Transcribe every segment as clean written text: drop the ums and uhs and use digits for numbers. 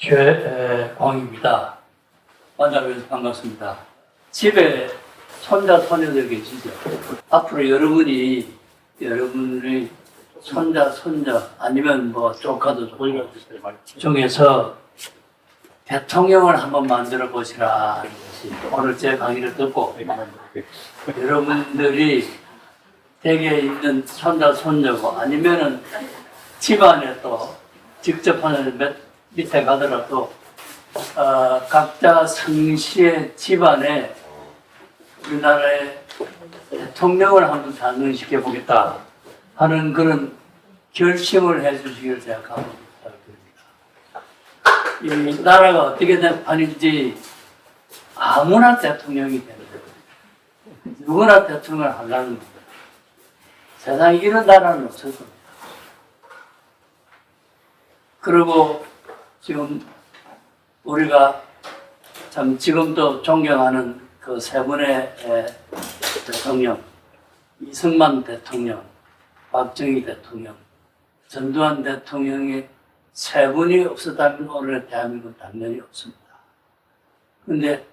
최광입니다. 만나뵈서 반갑습니다. 집에 손자, 손녀들 계시죠? 앞으로 여러분의 손자, 손녀, 아니면 뭐 조카도 중에서 대통령을 한번 만들어 보시라 하는 것이 오늘 제 강의를 듣고 여러분들이 댁에 있는 손자, 손녀고 아니면은 집안에 또 직접 하는 밑에 가더라도 각자 성시의 집안에 우리나라의 대통령을 한번 단련시켜 보겠다 하는 그런 결심을 해 주시기를 제가 간곡히 부탁드립니다. 이 나라가 어떻게 된 판인지 아무나 대통령이 되는 거예요. 누구나 대통령을 하려는 겁니다. 세상에 이런 나라는 없을 겁니다. 그리고 지금 우리가 참 지금도 존경하는 그 세 분의 대통령, 이승만 대통령, 박정희 대통령, 전두환 대통령의 세 분이 없었다면 오늘 대한민국은 당연히 없습니다. 그런데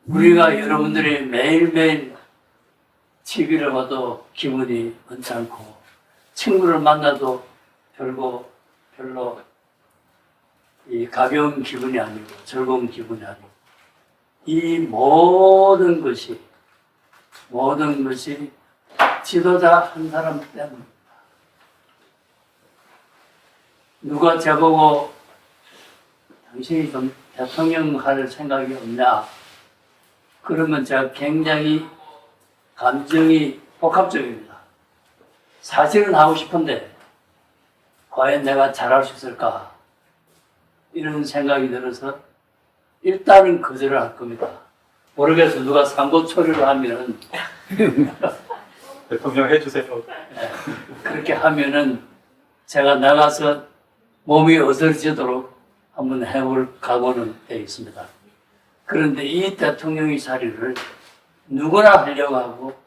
우리가 여러분들이 매일매일 TV를 봐도 기분이 언짢고 친구를 만나도 별로 이 가벼운 기분이 아니고 즐거운 기분이 아니고 이 모든 것이 지도자 한 사람 때문입니다. 누가 저보고 당신이 좀 대통령 할 생각이 없냐? 그러면 제가 굉장히 감정이 복합적입니다. 사실은 하고 싶은데 과연 내가 잘할 수 있을까? 이런 생각이 들어서 일단은 거절을 할 겁니다. 모르겠어. 누가 상고 처리를 하면은 대통령 해주세요. 네, 그렇게 하면은 제가 나가서 몸이 어설지도록 한번 해볼 각오는 되어 있습니다. 그런데 이 대통령의 자리를 누구나 하려고 하고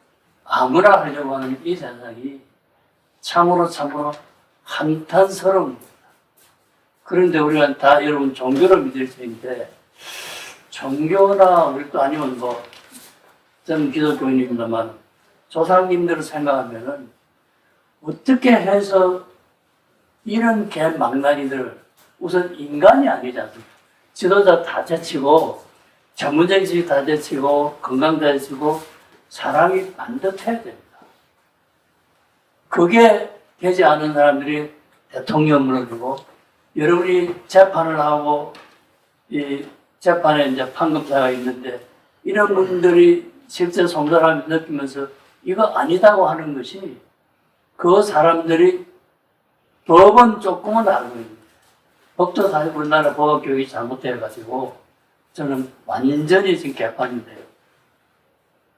아무나 하려고 하는 이 세상이 참으로 한탄스러운 겁니다. 그런데 우리가 다 여러분 종교를 믿을 텐데 종교나 우리 또 아니면 뭐 저는 기독교인입니다만 조상님들을 생각하면은 어떻게 해서 이런 개망나니들 우선 인간이 아니지 않습니까? 지도자 다 제치고 전문적인 지식 다 제치고 건강 다 제치고 사람이 반듯해야 됩니다. 그게 되지 않은 사람들이 대통령을 두고 여러분이 재판을 하고 이 재판에 이제 판검사가 있는데 이런 분들이 실제 송달함을 느끼면서 이거 아니다고 하는 것이 그 사람들이 법은 조금은 알고 있는데 법도 사실 우리나라 법학교육이 잘못돼가지고 저는 완전히 지금 개판인데요.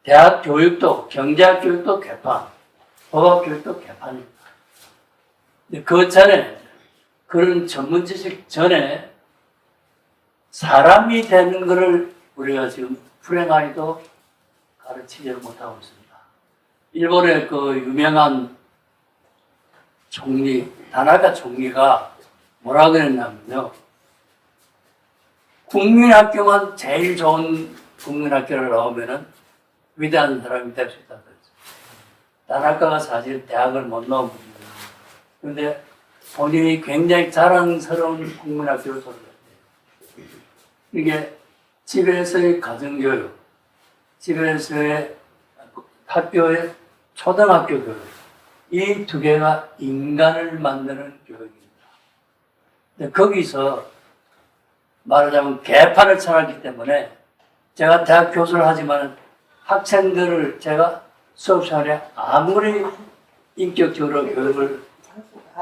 대학 교육도 경제학 교육도 개판, 법학 교육도 개판입니다. 근데 그 전에 그런 전문 지식 전에 사람이 되는 것을 우리가 지금 불행하게도 가르치지를 못하고 있습니다. 일본의 그 유명한 총리, 다나카 총리가 뭐라 그랬냐면요. 국민학교만 제일 좋은 국민학교를 나오면은 위대한 사람이 될 수 있다고 그랬죠. 다나카가 사실 대학을 못 나온 분입니다. 그런데 본인이 굉장히 자랑스러운 국민학교를 소개했대요. 이게 집에서의 가정교육, 집에서의 학교의 초등학교 교육, 이 두 개가 인간을 만드는 교육입니다. 근데 거기서 말하자면 개판을 쳐놨기 때문에 제가 대학 교수를 하지만 학생들을 제가 수업 시간에 아무리 인격적으로 교육을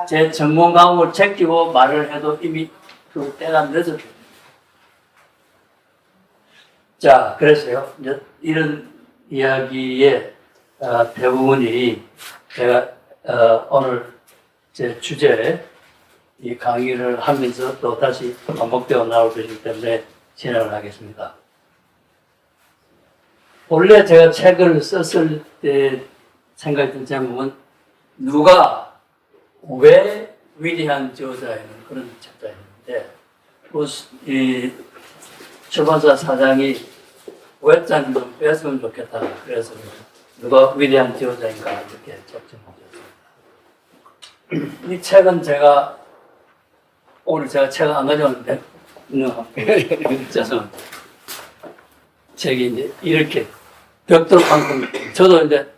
제 전공 과목을 제끼고 말을 해도 이미 그 때가 늦었거든요. 자, 그래서요. 이제 이런 이야기의 대부분이 제가 오늘 제 주제에 이 강의를 하면서 또 다시 반복되어 나올 것이기 때문에 진행을 하겠습니다. 원래 제가 책을 썼을 때 생각했던 제목은 누가 왜 위대한 저자에는 그런 책자였는데 이 출판사 사장이 외자는 좀 뺐으면 좋겠다. 그래서 누가 위대한 지도자인가 이렇게 적정하셨습니다. 이 책은 제가 오늘 제가 책을 안 가져왔는데 죄송합니다. 책이 이제 이렇게 벽돌만큼 저도 이제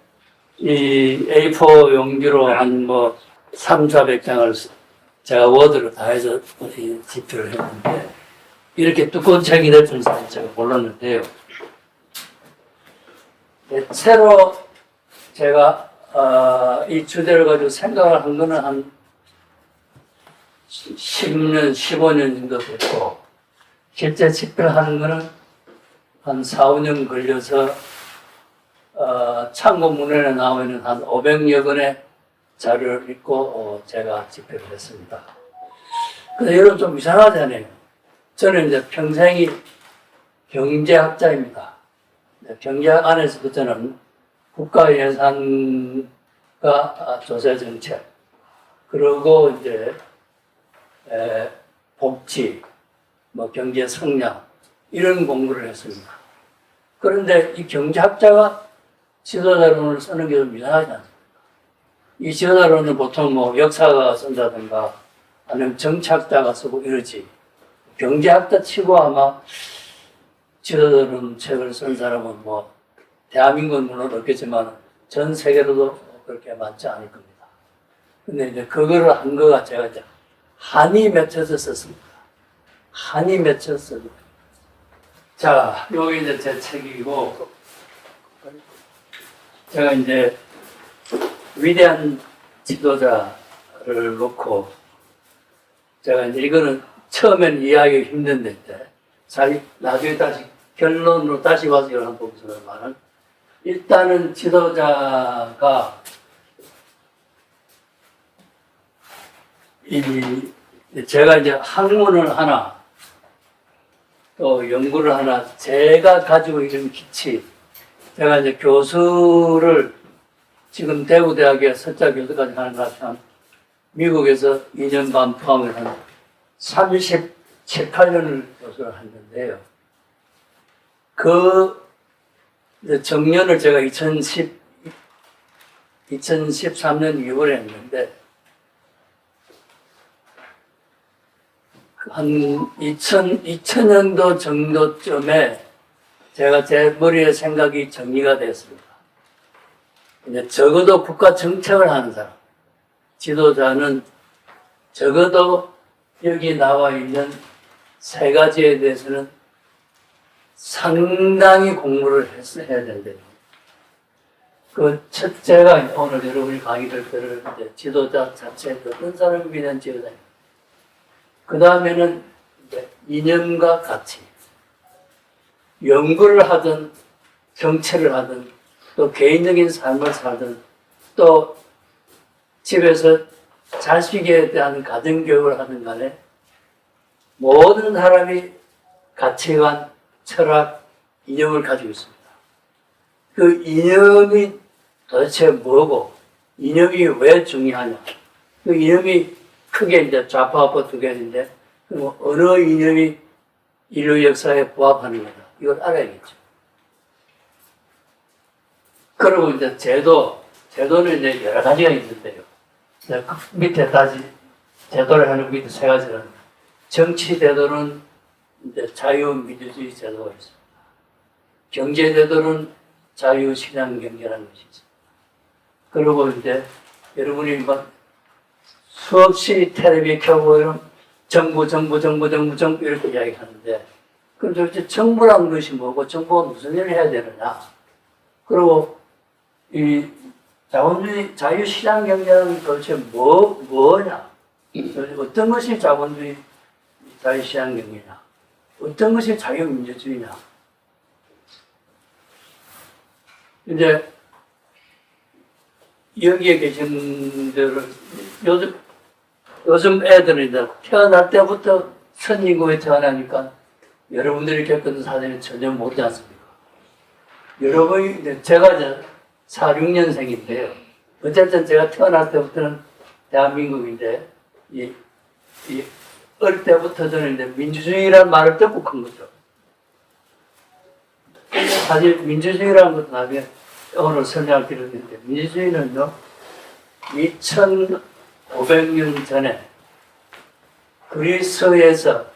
이 A4 용지로 한 뭐 300~400장을 제가 워드로 다 해서 집필을 했는데 이렇게 두꺼운 책이 될 줄은 제가 몰랐는데요. 새로 제가 이 주제를 가지고 생각을 한 거는 한 10년, 15년 정도 됐고 실제 집필하는 거는 한 4~5년 걸려서 참고문헌에 나와 있는 한 500여 권의 자료를 읽고 제가 집필을 했습니다. 근데 여러분 좀 이상하잖아요. 저는 이제 평생이 경제학자입니다. 경제학 안에서도 저는 국가예산과 조세정책, 그리고 이제 복지, 뭐 경제 성장 이런 공부를 했습니다. 그런데 이 경제학자가 지도자론을 쓰는 게 좀 이상하지 않습니까? 이 지도자론은 보통 뭐 역사가 쓴다든가 아니면 정치학자가 쓰고 이러지. 경제학자 치고 아마 지도자론 책을 쓴 사람은 뭐 대한민국은 물론 없겠지만 전 세계로도 그렇게 많지 않을 겁니다. 근데 이제 그거를 한 거가 제가 이제 한이 맺혀서 썼습니다. 한이 맺혀서. 자, 여기 이제 제 책이고, 제가 이제 위대한 지도자를 놓고, 제가 이제 이거는 처음엔 이해하기 힘든데, 나중에 다시 결론으로 다시 와서 이걸 한번 보면은, 일단은 지도자가 제가 이제 학문을 하나, 또 연구를 하나, 제가 가지고 있는 기치, 제가 이제 교수를 지금 대구대학에 석자 교수까지 하는 것 같으면 미국에서 2년 반 포함을 한 37~8년을 교수를 했는데요. 그 정년을 제가 2013년 2월에 했는데, 한 2000년도 정도쯤에 제가 제 머리에 생각이 정리가 됐습니다. 이제 적어도 국가 정책을 하는 사람, 지도자는 적어도 여기 나와 있는 세 가지에 대해서는 상당히 공부를 해야 된대요. 그 첫째가 오늘 여러분이 강의 들 때를 이제 지도자 자체에 어떤 사람이 위대한 지도자입니다. 그 다음에는 이념과 가치, 연구를 하든 정치를 하든 또 개인적인 삶을 살든 또 집에서 자식에 대한 가정교육을 하든 간에 모든 사람이 가치관, 철학, 이념을 가지고 있습니다. 그 이념이 도대체 뭐고 이념이 왜 중요하냐. 그 이념이 크게 이제 좌파우파 두 개인데, 어느 이념이 인류 역사에 부합하는 거다. 이걸 알아야겠죠. 그리고 이제 제도는 이제 여러 가지가 있는데요. 밑에 제도를 하는 밑에 세 가지는, 정치 제도는 이제 자유민주주의 제도가 있습니다. 경제 제도는 자유시장 경제라는 것이 있습니다. 그리고 이제 여러분이 막 수없이 텔레비에 켜보면 정부 이렇게 이야기하는데, 그럼 도대체 정부라는 것이 뭐고 정부가 무슨 일을 해야 되느냐. 그리고 이 자본주의 자유시장 경제는 도대체 뭐냐. 어떤 것이 자본주의 자유시장 경제냐. 어떤 것이 자유민주주의냐. 이제 여기에 계신 분들은 요즘 애들은 이제 태어날 때부터 선진국에 태어나니까 여러분들이 겪은 사정은 전혀 모르지 않습니까? 여러분이, 제가 이제 46년생인데요. 어쨌든 제가 태어날 때부터는 대한민국인데, 어릴 때부터 저는 이제 민주주의라는 말을 듣고 큰 거죠. 사실 민주주의라는 것도 나중에 오늘 설명할 필요가 있는데, 민주주의는요, 2500년 전에 그리스에서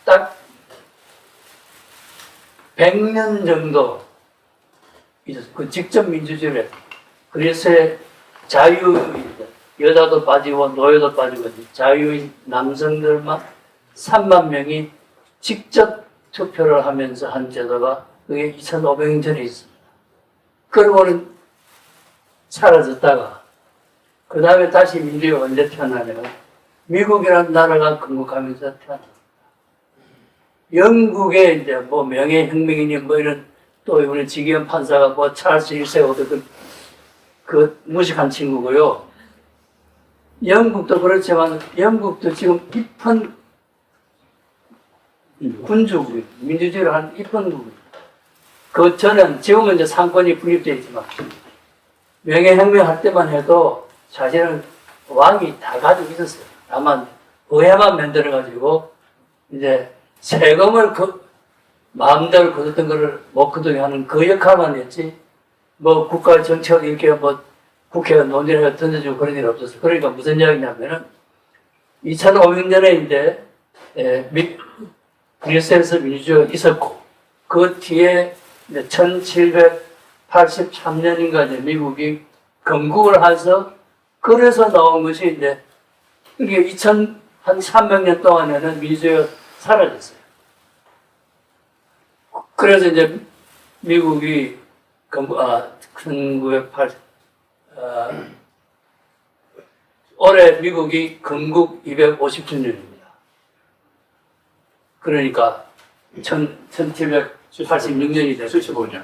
딱 100년 정도 그 직접 민주주의를 그리스의 자유인 여자도 빠지고 노예도 빠지고 자유인 남성들만 3만 명이 직접 투표를 하면서 한 제도가 그게 2500년 전에 있습니다. 그러고는 사라졌다가 그 다음에 다시 민주주의가 언제 태어나냐면 미국이라는 나라가 건국하면서 태어납니다. 영국의 이제 뭐 명예혁명이니 뭐 이런 또 이번에 지기현 판사가 뭐 찰스 1세거든 그 무식한 친구고요. 영국도 그렇지만 영국도 지금 입헌 군주국이에요. 민주주의를 한 입헌국입니다. 그 전은 지금은 이제 상권이 분립되어 있지만 명예혁명 할 때만 해도 사실은 왕이 다 가지고 있었어요. 다만 의회만 만들어가지고 이제 세금을 마음대로 거뒀던 거를 못 거두게 하는 그 역할만 했지 뭐 국가 정책 이렇게 뭐 국회가 논의를 던져주고 그런 일은 없었어요. 그러니까 무슨 이야기냐면은 2500년에 이제 그리스에서 민주주의가 있었고 그 뒤에 1783년인가 이제 미국이 건국을 해서 그래서 나온 것이 이제 이게 300년 동안에는 민주주의가 사라졌어요. 그래서 이제 미국이 1980 올해 미국이 건국 250주년입니다. 그러니까 1786년이 됐어요. 75년.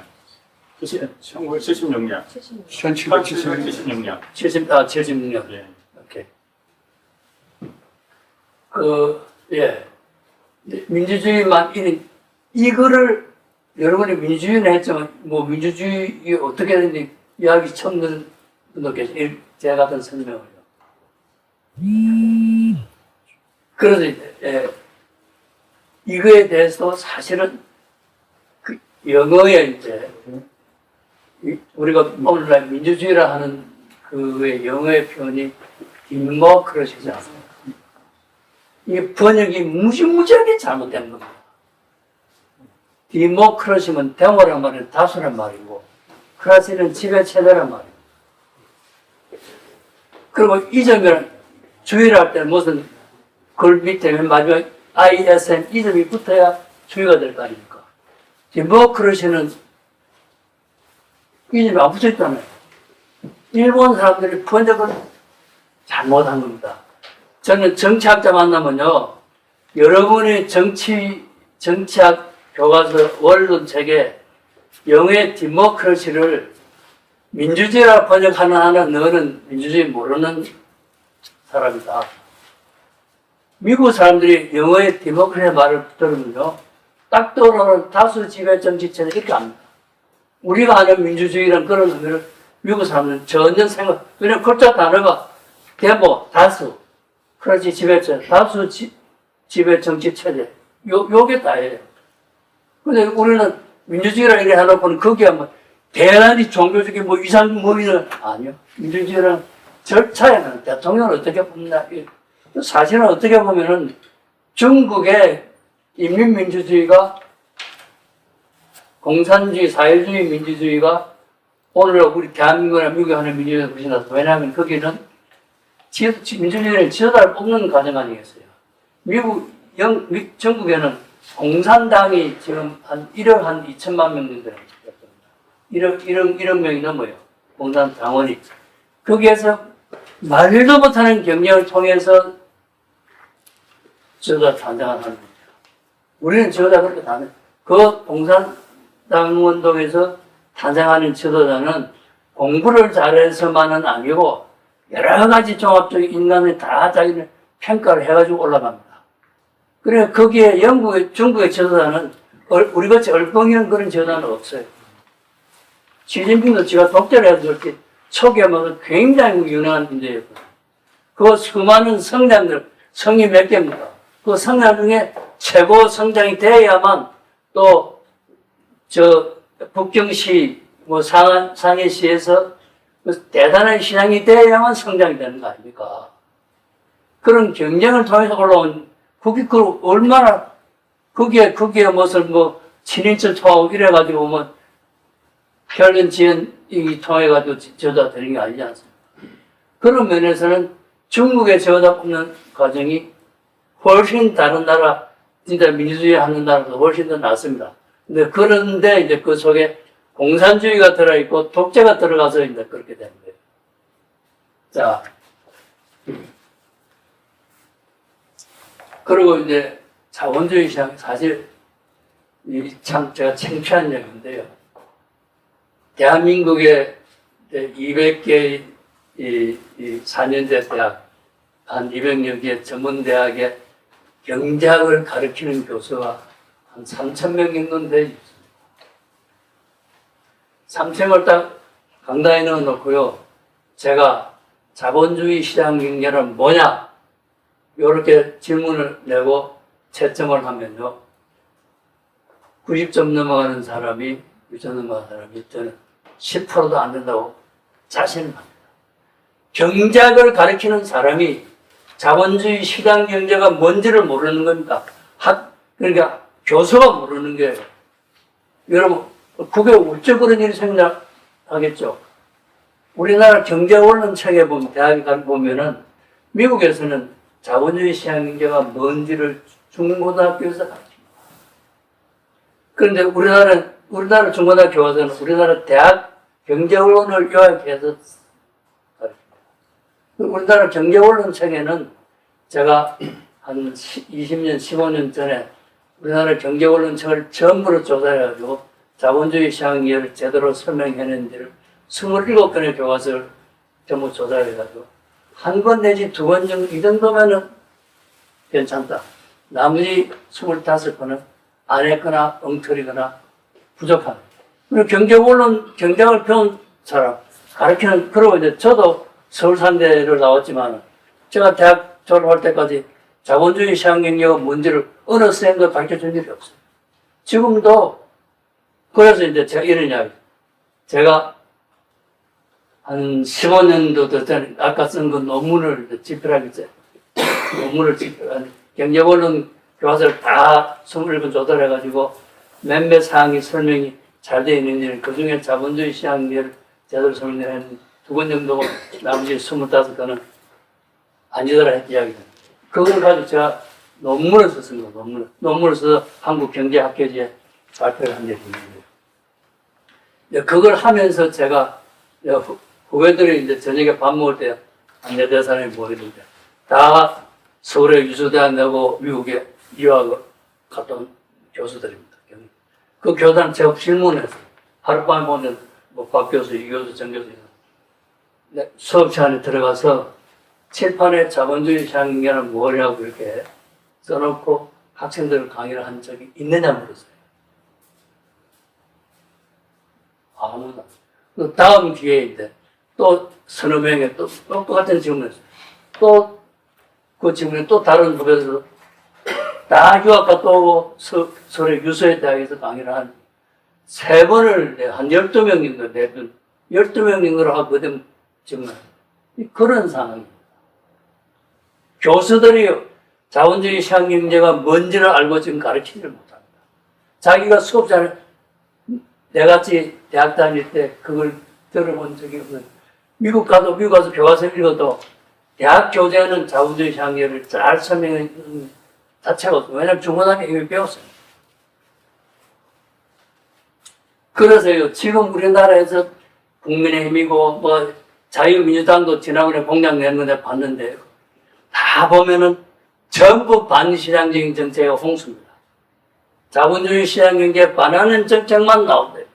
1976년. 1776년. 76년. 예. 오케이. 예. 민주주의만, 이거를, 여러분이 민주주의는 했지만, 뭐, 민주주의 어떻게 되는지 이야기 처음 듣는 분도 계세요. 제가 같은 설명을요. 그래서 이제, 예. 이거에 대해서 사실은, 영어에 이제, 우리가 오늘날 민주주의라 하는 그의 영어의 표현이 디모크라시지 않습니까? 이 번역이 무지무지하게 잘못된 겁니다. 디모크라시면 데모란 말은 다수란 말이고, 크라시는 지배체제란 말이고. 그리고 이 점에는 주의를 할 때는 무슨 글 밑에 맨 마지막 ISM 이 점이 붙어야 주의가 될 거 아닙니까? 디모크라시는 이 점이 안 붙어 있잖아요. 일본 사람들이 번역을 잘못한 겁니다. 저는 정치학자 만나면요, 여러분의 정치학 교과서 원론 책에 영어의 디모크라시를 민주주의라 번역하는 하는 너는 민주주의 모르는 사람이다. 미국 사람들이 영어의 디모크라시 말을 들으면요, 딱 떠오르는 다수 지배 정치체는 이렇게 합니다. 우리가 아는 민주주의란 그런 의미를 미국 사람들은 전혀 왜냐면 글자 단어가 데모, 다수, 그렇지, 지배체, 다수 지배 정치 체제. 요게 다예요. 근데 우리는 민주주의라 이래 해놓고는 거기에 뭐, 대단히 종교적인 뭐 이상 이런, 아니요. 민주주의는 절차에는 대통령을 어떻게 뽑냐. 사실은 어떻게 보면은 중국의 인민민주주의가 공산주의, 사회주의 민주주의가 오늘 우리 대한민국이나 미국에 하는 민주주의가 훨씬 낫다. 왜냐하면 거기는 민주주의를 지도자를 뽑는 과정 아니겠어요. 전국에는 공산당이 지금 한 1억 2천만 명 정도 됩니다. 1억 명이 넘어요. 공산당원이. 거기에서 말도 못하는 경쟁을 통해서 지도자 탄생하는 겁니다. 우리는 지도자 그렇게 탄생. 그 공산당 운동에서 탄생하는 지도자는 공부를 잘해서만은 아니고 여러 가지 종합적인 인간을 다 자기를 평가를 해가지고 올라갑니다. 그래, 거기에 중국의 지도자는 우리같이 얼뻥이는 그런 지도자는 없어요. 시진핑도 지가 독재를 해서 그렇게 초기에 뭐 굉장히 유능한 인재였거든요. 그 수많은 성장들, 성이 몇 개입니까? 그 성장 중에 최고 성장이 돼야만 또, 북경시, 상해시에서 그 대단한 신앙이 돼야만 성장이 되는 거 아닙니까? 그런 경쟁을 통해서 올라온, 그게 얼마나, 거기에 무슨 친인척 통하고 이래가지고 혈연 지연이 통해가지고 저자 되는 게 아니지 않습니까? 그런 면에서는 중국의 저자 뽑는 과정이 훨씬 다른 나라, 진짜 민주주의 하는 나라도 훨씬 더 낫습니다. 그런데 이제 그 속에 공산주의가 들어있고 독재가 들어가서 이제 그렇게 되는 거예요. 자. 그리고 이제 자본주의 시장, 사실, 참 제가 창피한 얘기인데요. 대한민국의 200개의 이 4년제 대학, 한 200여 개 전문대학의 경제학을 가르치는 교수가 한 3,000명 정도 되어 있습니다. 3,000을 딱 강당에 넣어놓고요. 제가 자본주의 시장 경제는 뭐냐? 이렇게 질문을 내고 채점을 하면요. 90점 넘어가는 사람이, 90점 넘어가는 사람이 저는 10%도 안 된다고 자신을 합니다. 경제학을 가르치는 사람이 자본주의 시장 경제가 뭔지를 모르는 겁니다. 그러니까 교수가 모르는 거예요. 여러분, 그게 어째 그런 일이 생각하겠죠? 우리나라 경제원론 책에 보면, 대학에 보면은 미국에서는 자본주의 시장 경제가 뭔지를 중고등학교에서 가르칩니다. 그런데 우리나라 중고등학교 교과서는 우리나라 대학 경제원론을 요약해서 가르칩니다. 우리나라 경제원론 책에는 제가 한 20년, 15년 전에 우리나라 경제원론 책을 전부로 조사해가지고 자본주의 시장 경제를 제대로 설명해낸지를 27권의 교과서를 전부 조사해가지고 한 권 내지 두 권 정도, 이 정도면은 괜찮다. 나머지 25권은 안 했거나 엉터리거나 부족한. 그리고 경제원론, 경제학을 배운 사람, 가르치는, 그러고 이제 저도 서울산대를 나왔지만 제가 대학 졸업할 때까지 자본주의 시장 경제가 뭔지를 어느 선생님도 가르쳐 준 일이 없어요. 지금도, 그래서 이제 제가 이런 이야기. 제가 한 15년도 전에 아까 쓴 그 논문을 집필하겠어요. 논문을 집필한 경제원론 교과서를 다 27권 조달해가지고 몇몇 사항이 설명이 잘 되어 있는지 그 중에 자본주의 시장을 제대로 설명한 2권 정도고 나머지 25권은 아니더라 했 이야기입니다. 그걸 가지고 제가 논문을 썼습니다. 논문을 써서 한국경제학회지에 발표를 한 적이 있는데 그걸 하면서 제가 후배들이 이제 저녁에 밥 먹을 때 한 4-5사람이 모이는데 다 서울에 유수대학 내고 미국에 유학을 갔던 교수들입니다. 그 교수는 제가 질문했어요. 하룻밤에 보면 박 교수, 이 교수, 정 교수 수업 시간에 들어가서 칠판에 자본주의 시장 경제는 뭐냐고 이렇게 써놓고 학생들 강의를 한 적이 있느냐 물었어요. 아무도. 그 다음 기회인데 또 서너 명에 또 똑같은 질문을 했어요. 또 그 질문에 또 다른 후배들 다 유학 갔다 오고 서울의 유수의 대학에서 강의를 한 3번을 한 12명 정도 내던 12명 정도로 하고 그다음 정말 그런 상황입니다. 교수들이 자본주의 시장 경제가 뭔지를 알고 지금 가르치지를 못합니다. 자기가 수업 시간에 내같이 대학 다닐 때 그걸 들어본 적이 없는 미국 가서 교과서 읽어도 대학 교재는 자본주의 시장 경제를 잘 설명하는 자체가 없어요. 왜냐하면 중고등학교 이미 배웠어요. 그래서요, 지금 우리나라에서 국민의힘이고 자유민주당도 지난번에 공약 낸 건데 봤는데요. 다 보면은 전부 반시장적인 정책의 홍수입니다. 자본주의 시장 경제에 반하는 정책만 나온대요.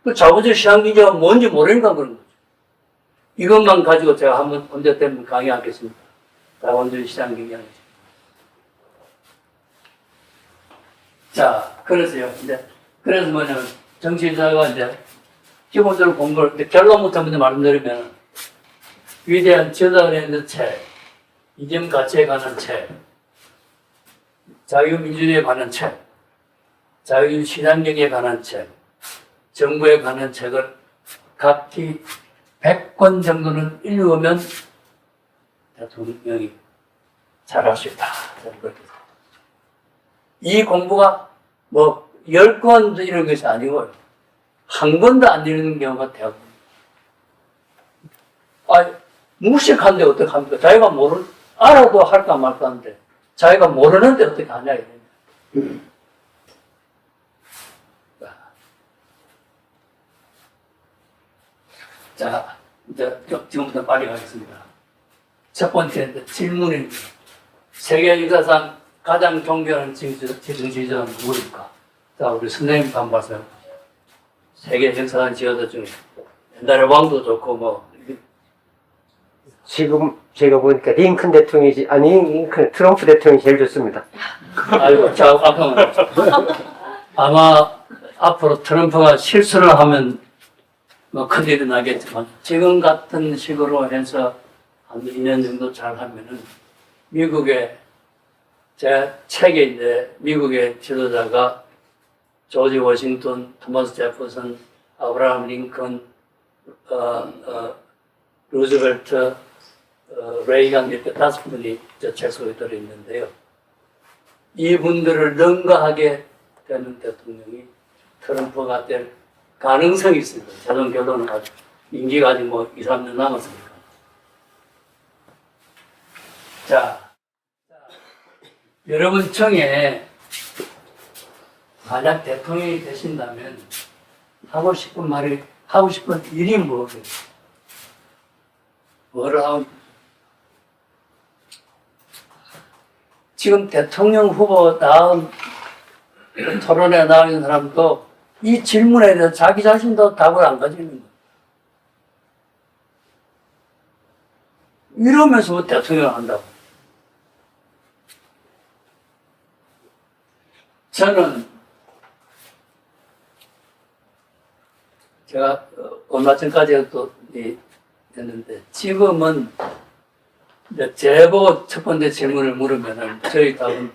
그 자본주의 시장 경제가 뭔지 모르니까 그런 거죠. 이것만 가지고 제가 한번 언제 때면 강의하겠습니다. 자본주의 시장 경제. 자, 그래서요. 그래서 뭐냐면, 정치자가 기본적으로 공부를, 결론부터 먼저 말씀드리면, 위대한 저자가 있는 책, 이념 가치에 관한 책, 자유민주주의에 관한 책, 자유시장경에 관한 책, 정부에 관한 책을 각기 100권 정도는 읽으면 대통령이 잘할 수 있다. 이 공부가 뭐 10권도 이런 것이 아니고 한 권도 안 읽는 경우가 대부분. 무식한데 어떡합니까? 자기가 알아도 할까 말까 하는데 자기가 모르는데 어떻게 하냐 이러냐. 자, 이제 지금부터 빨리 가겠습니다. 첫 번째 질문입니다. 세계 역사상 가장 존경하는 지도자는 누구입니까? 자, 우리 선생님 한번 말씀해 보세요. 세계 역사상 지도자 중에 옛날에 왕도 좋고 뭐 지금 제가 보니까 링컨 대통령이지, 아니, 트럼프 대통령이 제일 좋습니다. 아이고, 자, 아마 앞으로 트럼프가 실수를 하면 뭐 큰일이 나겠지만 지금 같은 식으로 해서 한 2년 정도 잘 하면은 미국의 제 책에 이제 미국의 지도자가 조지 워싱턴, 토마스 제퍼슨, 아브라함 링컨, 루즈벨트, 레이간 이렇게 5분이 저 책 속에 들어있는데요. 이분들을 능가하게 되는 대통령이 트럼프가 될 가능성이 있습니다. 최종 결론은 아직 임기가 아직 뭐 2, 3년 남았으니까. 자, 여러분 청에 만약 대통령이 되신다면 하고 싶은 일이 뭐예요? 뭐를 하고 지금 대통령 후보 다음 토론에 나오는 사람도 이 질문에 대해서 자기 자신도 답을 안 가지고 있는 거예요. 이러면서 뭐 대통령을 한다고. 저는 제가 얼마 전까지 또 했는데 지금은 제보고 첫 번째 질문을 물으면은 저희 답은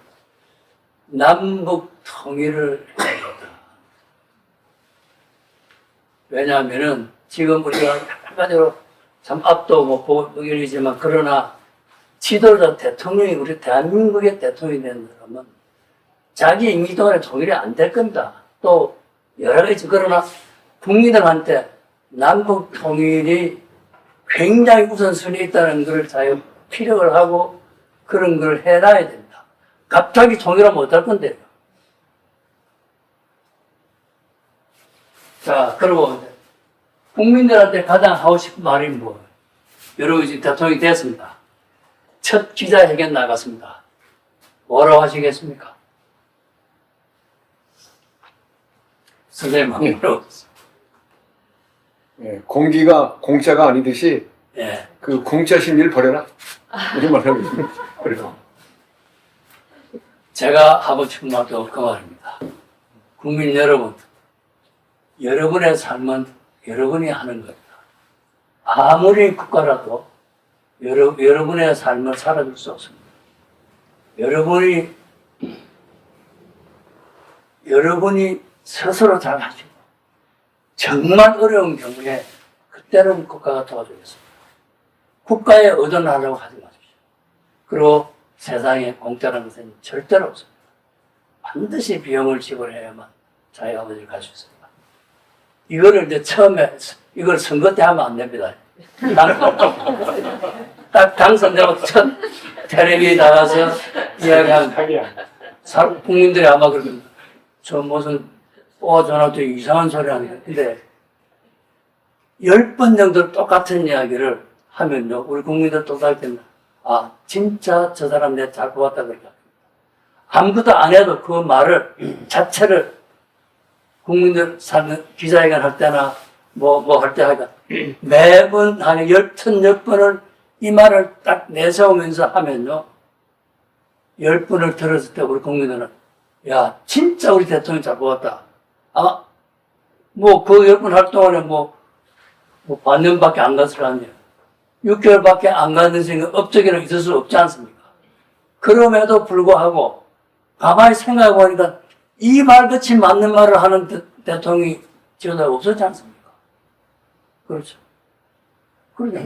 남북 통일을 해야 된다. 왜냐하면은 지금 우리가 여러 가지로 참 앞도 못 보고 열리지만 그러나 지도자 대통령이 우리 대한민국의 대통령이 되는 사람은 자기 임기 동안에 통일이 안 될 겁니다. 또 여러 가지 그러나 국민들한테 남북 통일이 굉장히 우선순위에 있다는 걸 자유 피력을 하고 그런 걸 해놔야 됩니다. 갑자기 통일하면 어떨 건데요? 자, 그리고 국민들한테 가장 하고 싶은 말이 뭐예요? 여러분 지금 대통령이 됐습니다. 첫 기자회견 나갔습니다. 뭐라고 하시겠습니까? 선생님, 뭐라고? 예, 공기가 공짜가 아니듯이 예. 그 공짜 심리를 버려라. 이런 말 하고 있습니다. 그래서 제가 하고 싶은 말도 그 말입니다. 국민 여러분, 여러분의 삶은 여러분이 하는 겁니다. 아무리 국가라도 여러분의 삶을 살아줄 수 없습니다. 여러분이 스스로 잘 하시고 정말 어려운 경우에 그때는 국가가 도와주겠습니다. 국가에 의존하려고 하지 마십시오. 그리고 세상에 공짜라는 것은 절대로 없습니다. 반드시 비용을 지불해야만 자기 아버지를 갈 수 있습니다. 이거를 이제 처음에 이걸 선거 때 하면 안 됩니다. 딱 당선되고 첫 텔레비에 나가서 이야기하는 국민들이 아마 그러면 저 무슨 전화도 이상한 소리 하는 거예요. 근데 10번 정도 똑같은 이야기를 하면요, 우리 국민들 똑같을 때는 진짜 저 사람 내가 잘 보았다 그럴까. 아무것도 안 해도 그 말을 자체를 국민들 사는 기자회견 할 때나 뭐 할 때 하니까 매번 한 10번을 이 말을 딱 내세우면서 하면요, 10번을 들었을 때 우리 국민들은 야, 진짜 우리 대통령 잘 보았다. 아마 뭐 그 10번 할 동안에 뭐 반년밖에 안 갔을 거 아니에요. 6개월밖에 안 가는 생각 업적이라고 있을 수 없지 않습니까? 그럼에도 불구하고 가만히 생각해 보니까 이 말끝이 맞는 말을 하는 대통령이 지어다 없었지 않습니까? 그렇죠. 그러냐.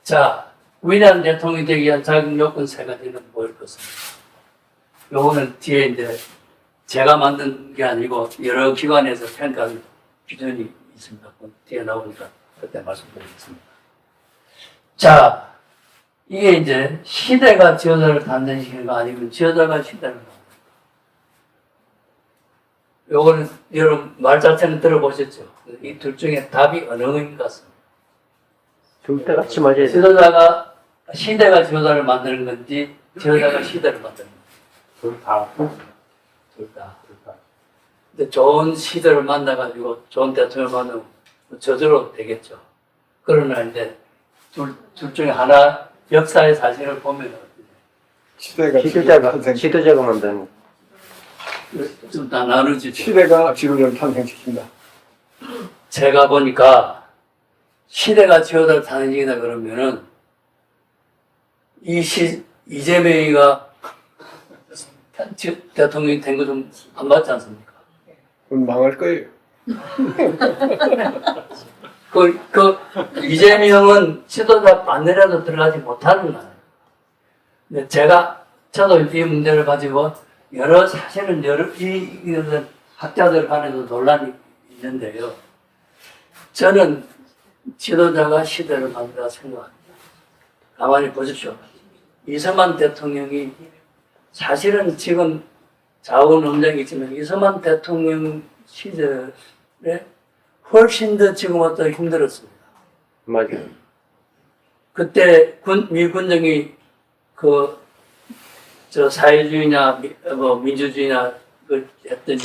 자, 위대한 대통령이 되기 위한 자격 요건 세 가지는 뭐일 것입니다. 요거는 뒤에 이제 제가 만든 게 아니고 여러 기관에서 평가한 기준이 있습니다. 뒤에 나오니까 그때 말씀드리겠습니다. 자, 이게 이제 시대가 지어자를 단련시키는가 아니면 지어자가 시대를 만드는가. 요거는 여러분 말 자체는 들어보셨죠? 이 둘 중에 답이 어느 것인 것 같습니다. 둘 다 같이 맞아야 돼. 지도자가 시대가 지도자를 만드는 건지 지도자가 시대를 만드는 건지. 둘 다. 둘 다. 근데 좋은 시대를 만나가지고 좋은 대통령을 만나면 저절로 되겠죠. 그러나 이제 둘 중에 하나 역사의 사실을 보면 시대가 지도자가 만드는. 좀 다 나누지. 시대가 지도자를 탄생시킨다. 제가 보니까 시대가 지도자를 탄생이다 그러면은 이재명이가 대통령이 된 거 좀 안 맞지 않습니까? 그건 망할 거예요. 이재명은 지도자 반대라도 들어가지 못하는 거예요. 근데 저도 이 문제를 가지고 사실은 이런 학자들 간에도 논란이 있는데요. 저는 지도자가 시대를 만들다 생각합니다. 가만히 보십시오. 이승만 대통령이 사실은 지금 좌우는 논쟁이 있지만 이승만 대통령 시절에 훨씬 더 지금보다 힘들었습니다. 맞아요. 그때 미군정이 사회주의냐 민주주의냐 했더니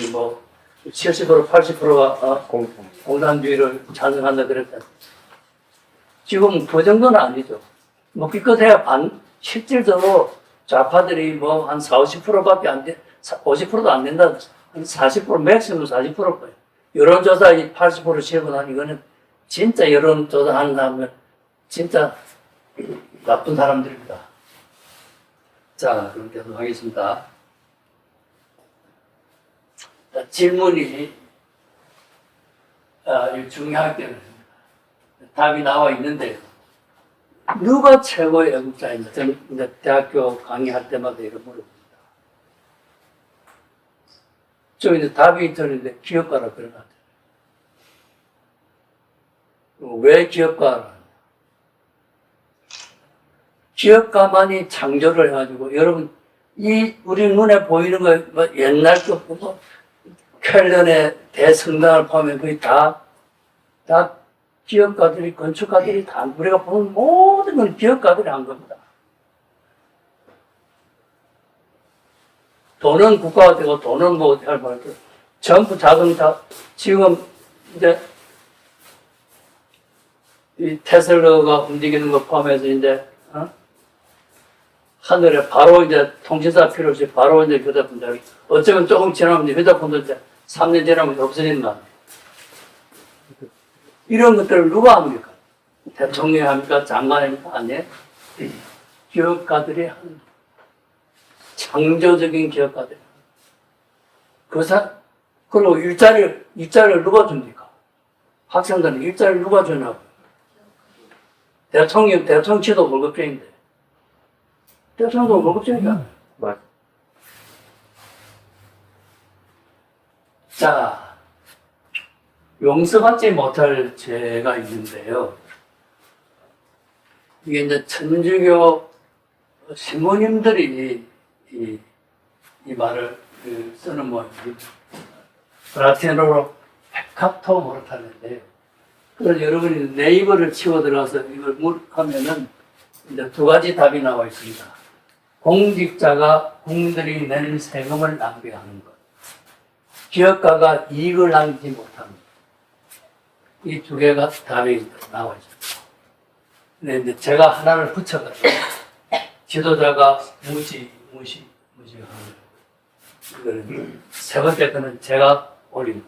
70% 80%가 공산주의를 찬성한다 그랬잖아요. 지금 그 정도는 아니죠. 기껏해야 실질적으로 좌파들이 한 40, 50%밖에 안 돼, 50%도 안 된다. 한 40%, 맥시멈 40% 거예요. 여론조사 80% 치고 난 이거는 진짜 여론조사 하는 사람은 진짜 나쁜 사람들입니다. 자, 그럼 계속 하겠습니다. 자, 질문이 중요하기 때문에 답이 나와 있는데요. 누가 최고의 애국자인가? 저는 이제 대학교 강의할 때마다 이런 물어봅니다. 좀 이제 답이 있었는데 기업가라 그러나 왜 기업가라? 기업가만이 창조를 해가지고 여러분 우리 눈에 보이는 거 옛날 거 켈런의 대성당을 보면 거의 다 기업가들이 건축가들이 다 우리가 보는 모든 건 기업가들이 한 겁니다. 돈은 국가가 되고 돈은 할 말고 전부 자동차 지금 이제 이 테슬라가 움직이는 거 포함해서 이제 하늘에 바로 이제 통신사 필요 없이 바로 이제 휴대폰들 어쩌면 조금 지나면 이제 휴대폰도 이제 3년 지나면 없어지는 거 아니에요. 이런 것들을 누가 합니까? 대통령이 합니까? 장관입니까? 아니에요. 기업가들이 하는 창조적인 기업가들. 그리고 일자리를 누가 줍니까? 학생들은 일자리를 누가 주냐고. 대통령치도 월급쟁인데. 대통령도 월급쟁이야. 맞. 자, 용서받지 못할 죄가 있는데요. 이게 이제 천주교 신부님들이 이 말을 쓰는 모양입니다. 라틴어로 페카토 모르타는데요. 그래서 여러분이 네이버를 치고 들어가서 이걸 하면은 이제 두 가지 답이 나와 있습니다. 공직자가 국민들이 낸 세금을 낭비하는 것. 기업가가 이익을 남기지 못하는 것. 이 두 개가 답이 나와 있습니다. 근데 이제 제가 하나를 붙여가지고 지도자가 무시하는 이거는 세 번째 거는 제가 올립니다.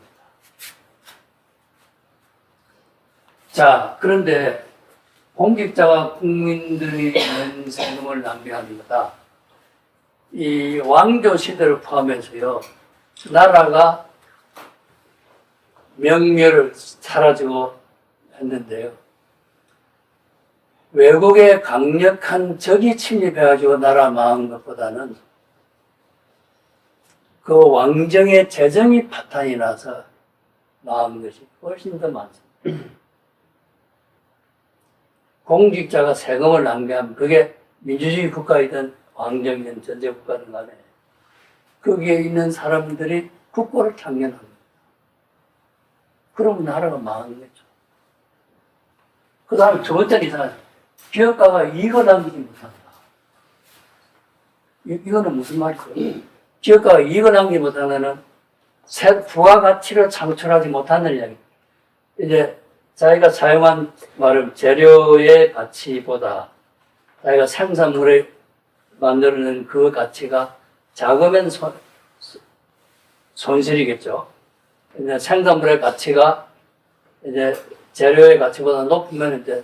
자, 그런데 공직자가 국민들이 낸 세금을 낭비합니다. 이 왕조 시대를 포함해서요, 나라가 명멸을 사라지고 했는데요. 외국의 강력한 적이 침입해가지고 나라 망한 것보다는 그 왕정의 재정이 파탄이 나서 망한 것이 훨씬 더 많습니다. 공직자가 세금을 낭비하면 그게 민주주의 국가이든 왕정이든 전제국가든 간에 거기에 있는 사람들이 국고를 창련합니다. 그러면 나라가 망하는 거죠. 그 다음에 두 번째는 이상하죠. 기업가가 이익을 남기지 못한다. 이거는 무슨 말이죠? 기업가가 이익을 남기지 못하면은 부가가치를 창출하지 못하는 이야기. 이제 자기가 사용한 말은 재료의 가치보다 자기가 생산물을 만드는 그 가치가 작으면 손실이겠죠. 이제 생산물의 가치가 이제 재료의 가치보다 높으면 이제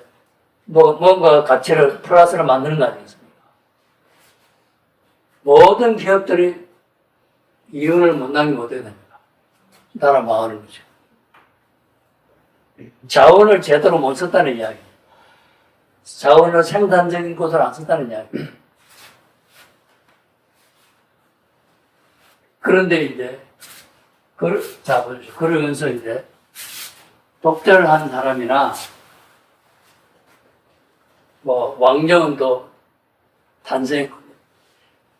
뭔가 가치를 플러스를 만드는 거 아니겠습니까? 모든 기업들이 이윤을 못 남기면 어떻게 됩니까? 나라 망하는 거죠. 자원을 제대로 못 썼다는 이야기. 자원을 생산적인 곳을 안 썼다는 이야기. 그런데 이제, 자, 보십시오. 그러면서 이제, 독재를 한 사람이나, 뭐, 왕정은 또,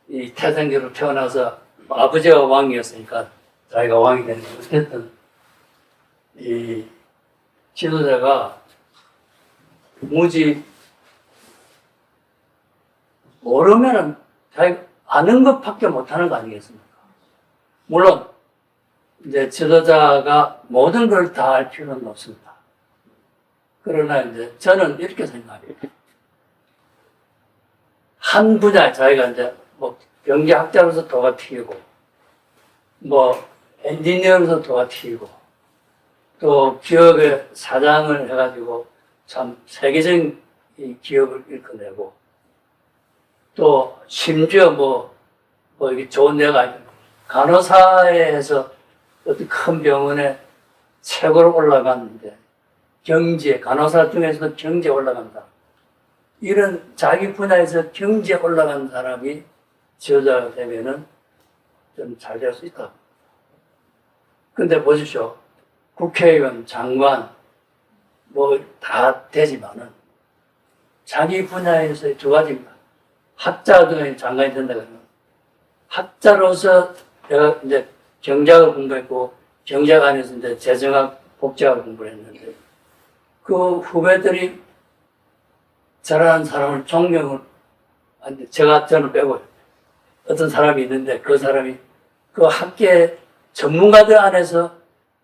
이 태생계로 태어나서, 아버지가 왕이었으니까, 자기가 왕이 되는 거예요. 어쨌든, 이, 지도자가 무지 모르면은 자기 아는 것밖에 못하는 거 아니겠습니까? 물론 이제 지도자가 모든 걸 다 알 필요는 없습니다. 그러나 이제 저는 이렇게 생각합니다. 한 분야에 자기가 이제 뭐 경제학자로서 도가 튀고 뭐 엔지니어로서 도가 튀고 또 기업의 사장을 해가지고 참 세계적인 이 기업을 일궈내고 또 심지어 뭐 이게 좋은 데가 아니고 간호사에서 어떤 큰 병원에 최고로 올라갔는데 경제, 간호사 중에서도 경제에 올라간다. 이런 자기 분야에서 경제에 올라간 사람이 지도자가 되면은 좀 잘 될 수 있다. 근데 보십시오. 국회의원, 장관, 뭐 다 되지만은 자기 분야에서의 두 가지입니다. 학자들의 장관이 된다 그러면 학자로서 내가 이제 경제학을 공부했고 경제학 안에서 이제 재정학, 복지학을 공부를 했는데 그 후배들이 잘하는 사람을 존경을 저는 빼고요. 어떤 사람이 있는데 그 사람이 그 학계 전문가들 안에서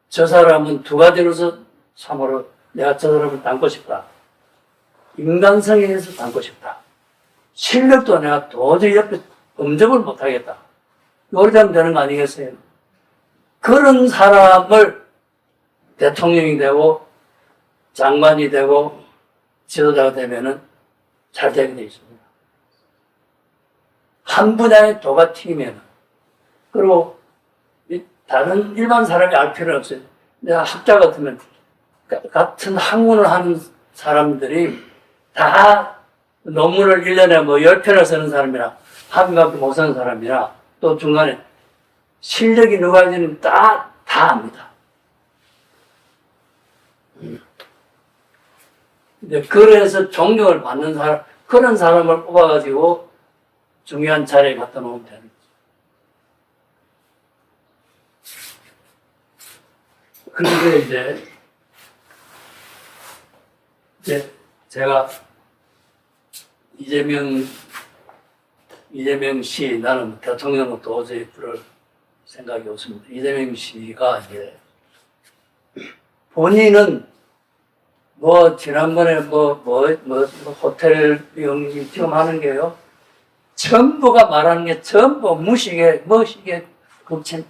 저 사람은 두 가지로서 참으로 내가 저 사람을 닮고 싶다. 인간성에 의해서 닮고 싶다. 실력도 내가 도저히 옆에 엄접을 못하겠다. 요리하면 되는 거 아니겠어요? 그런 사람을 대통령이 되고 장관이 되고 지도자가 되면은 잘 되게 돼 있습니다. 한 분야에 도가 튀기면 그리고 다른 일반 사람이 알 필요는 없어요. 내가 학자 같으면 같은 학문을 하는 사람들이 다 논문을 1년에 뭐 10편을 쓰는 사람이나 한 편밖에 못 쓰는 사람이나 또 중간에 실력이 누가 있는지 다 압니다. 근데 그래서 존경을 받는 사람, 그런 사람을 뽑아가지고 중요한 자리에 갖다 놓으면 되는 거죠. 그런데 이제 제가 이재명 씨, 나는 대통령은 도저히 그럴 생각이 없습니다. 이재명 씨가 이제 본인은 뭐 지난번에 뭐 호텔 비용 지금 하는 게요. 전부가 말하는 게 전부 무식에 극친.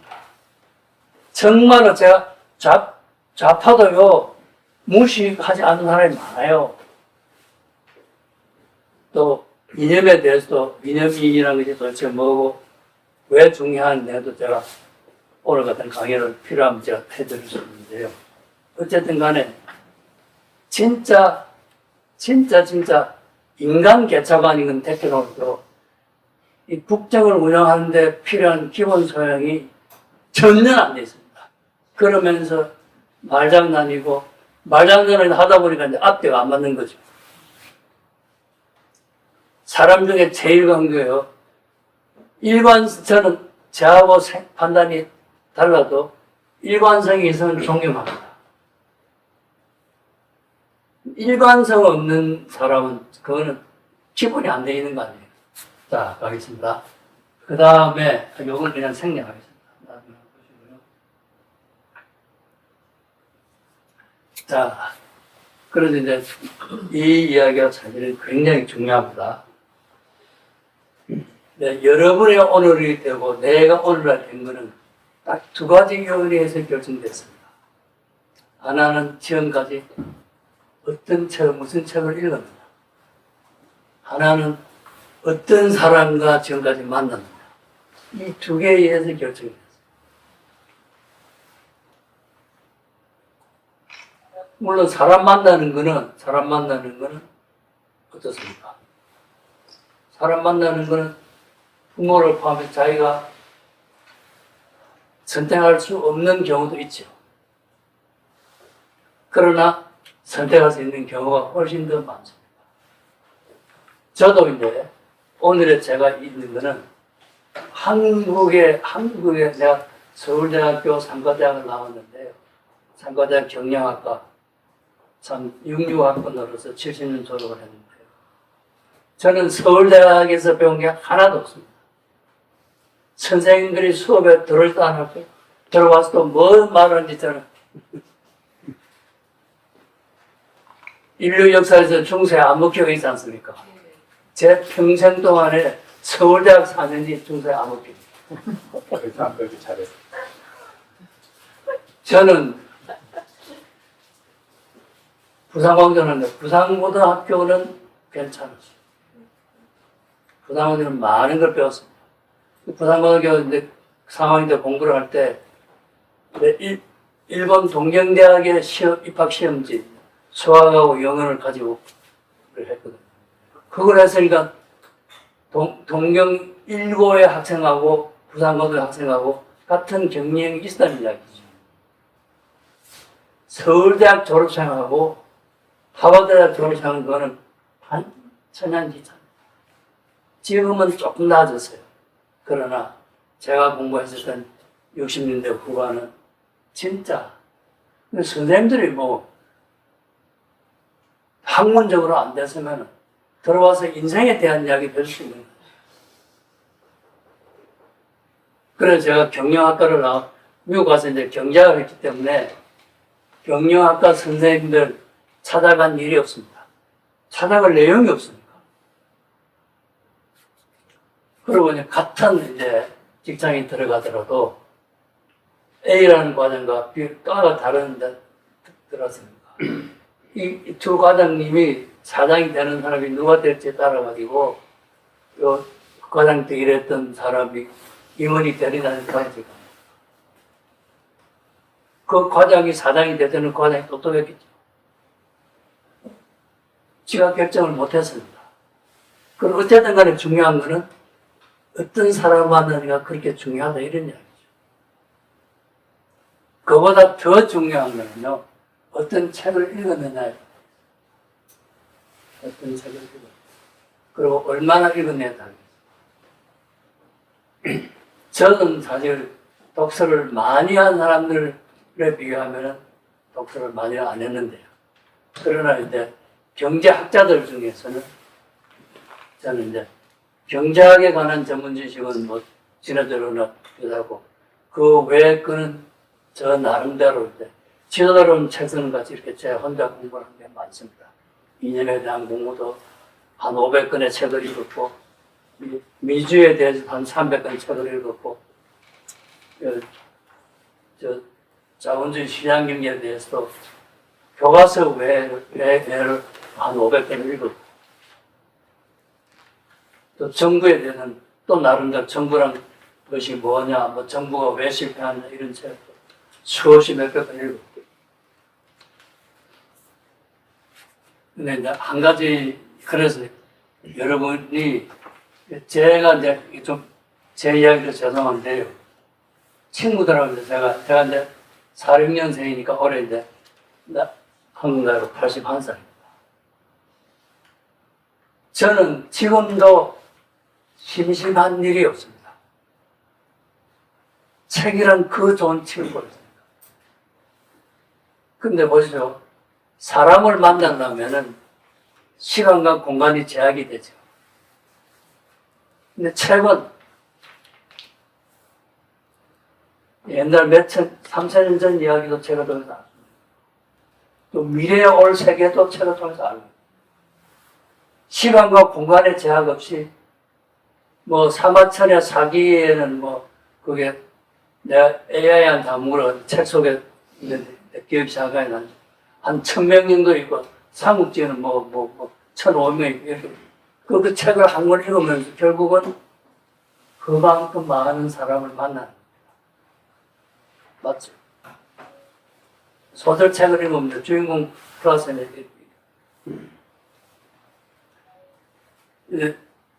정말로 제가 좌파도요 무식하지 않는 사람이 많아요. 또 이념에 대해서도 이념이라는 것이 도대체 뭐고 왜 중요한데도 제가 오늘 같은 강의를 필요하면 제가 해드릴 수 있는데요. 어쨌든 간에 진짜 인간 개차반인 건 택해놓고 이 국정을 운영하는데 필요한 기본 소양이 전혀 안 돼 있습니다. 그러면서 말장난을 하다 보니까 이제 앞뒤가 안 맞는 거죠. 사람 중에 제일 강조해요. 저는 저하고 판단이 달라도 일관성이 있으면 존경합니다. 일관성 없는 사람은 그거는 기본이 안 돼 있는 거 아니에요. 자, 가겠습니다. 그 다음에 이걸 그냥 생략하겠습니다. 나중에 보시고요. 자, 그래서 이제 이 이야기가 사실은 굉장히 중요합니다. 네, 여러분의 오늘이 되고 내가 오늘날 된 거는 딱 두 가지 요인에서 결정됐습니다. 하나는 지금까지 무슨 책을 읽었느냐. 하나는 어떤 사람과 지금까지 만났느냐. 이 두 개에 의해서 결정이 됐습니다. 물론 사람 만나는 거는 어떻습니까? 사람 만나는 거는 부모를 포함해 자기가 선택할 수 없는 경우도 있죠. 그러나 선택할 수 있는 경우가 훨씬 더 많습니다. 저도 이제 오늘의 제가 있는 거는 한국에 내가 서울대학교 상가대학을 나왔는데요. 상가대학 경영학과 참 66학번으로서 70년 졸업을 했는데요. 저는 서울대학에서 배운 게 하나도 없습니다. 선생님들이 수업에 들을도 안 하고 들어와서 또 뭐 말하는지 저는 인류 역사에서 중세 암흑기가 있지 않습니까? 제 평생 동안에 서울대학 4년이 중세 암흑기. 그렇게 잘해. 저는 부산광전인데 부산고등학교는 괜찮았어요. 부산고등학교는 많은 걸 배웠습니다. 부산고등학교 이제 3학년 때 공부를 할 때 일본 동경대학의 입학 시험지 수학하고 영어를 가지고 했거든요. 그걸 했으니까 동경 1고의 학생하고 부산고등 학생하고 같은 경력이 있었다는 이야기죠. 서울대학 졸업생하고 하버드대학 졸업생은 그거는 한 천양지차입니다. 지금은 조금 나아졌어요. 그러나 제가 공부했었던 60년대 후반은 진짜 선생님들이 뭐 학문적으로 안 됐으면 들어와서 인생에 대한 이야기 배울 수 있는 거예요. 그래서 제가 경영학과를 미국 가서 이제 경제학을 했기 때문에 경영학과 선생님들 찾아간 일이 없습니다. 찾아갈 내용이 없습니다. 그리고 이제 같은 이제 직장에 들어가더라도 A라는 과정과 B가 다른데 들었습니다. 이 두 과장님이 사장이 되는 사람이 누가 될지에 따라가지고 요 과장 되기로 했던 사람이 임원이 되리라는 과정이 그 과장이 사장이 되는 과장이 똑똑했겠죠. 지가 결정을 못했습니다. 그럼 어쨌든 간에 중요한 거는 어떤 사람 만나기가 그렇게 중요하다 이런 이야기죠. 그보다 더 중요한 거는요. 어떤 책을 읽었느냐. 어떤 책을 읽었느냐. 그리고 얼마나 읽었느냐에 달렸습니다. 저는 사실 독서를 많이 한 사람들에 비교하면 독서를 많이 안 했는데요. 그러나 이제 경제학자들 중에서는 저는 이제 경제학에 관한 전문 지식은 뭐 지나들어나 하고 그 외에 거는 저 나름대로 이제 지도자로는 책 쓰는 같이 이렇게 제 혼자 공부하는 게 많습니다. 이념에 대한 공부도 한 500권의 책을 읽었고 미주에 대해서 한 300권 책을 읽었고 자본주의 시장경제에 대해서도 교과서 외를 한 500편 읽었고, 또 정부에 대한 또 나름대로 정부란 것이 뭐냐, 뭐 정부가 왜 실패하냐 이런 책 수없이 몇백 번 읽었고. 근데 이제 한 가지, 그래서 여러분이, 제가 이제 좀 제 이야기도 죄송한데요. 친구들하고 제가 이제 46년생이니까 올해 이제 한국 나이로 81살입니다. 저는 지금도 심심한 일이 없습니다. 책이란 그 좋은 친구였습니다. 근데 보시죠. 사람을 만나려면은 시간과 공간이 제약이 되죠. 근데 책은 옛날 3,000년 전 이야기도 책을 통해서 알고, 또 미래에 올 세계도 책을 통해서 알고, 시간과 공간의 제약 없이, 뭐, 사마천의 사기에는 뭐, 그게 내가 AI한테 안 물어, 책 속에 있는데, 기억이 잠깐 나는데, 한 1,000명 정도 있고, 삼국지는 1,500명 있고, 이렇게. 그 책을 한 권 읽으면서 결국은 그만큼 많은 사람을 만나는. 맞죠? 소설책을 읽으면 주인공 플러스는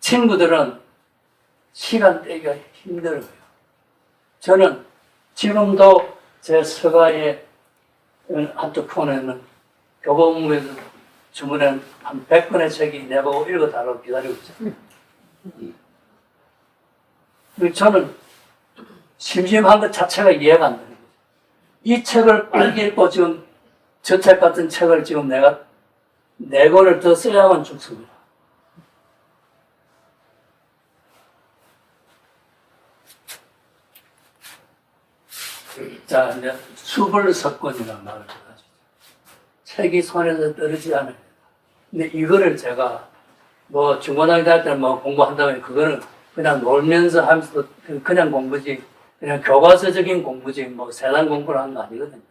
친구들은 시간 떼기가 힘들어요. 저는 지금도 제 서가의 한쪽 폰에는 교보문고에서 주문한 한 100권의 책이 내보고 읽어달라고 기다리고 있어요. 저는 심심한 것 자체가 이해가 안 돼요. 이 책을 빨리 읽고 지금 저 책 같은 책을 지금 내가 4권을 더 써야만 죽습니다. 자, 이제 수불석권이라는 말을 해가지고 책이 손에서 떨어지지 않아요. 근데 이거를 제가 뭐 중고등학교 다닐 때는 뭐 공부한다면 그거는 그냥 놀면서 하면서 그냥 공부지, 그냥 교과서적인 공부지, 뭐 세상 공부를 하는 거 아니거든요.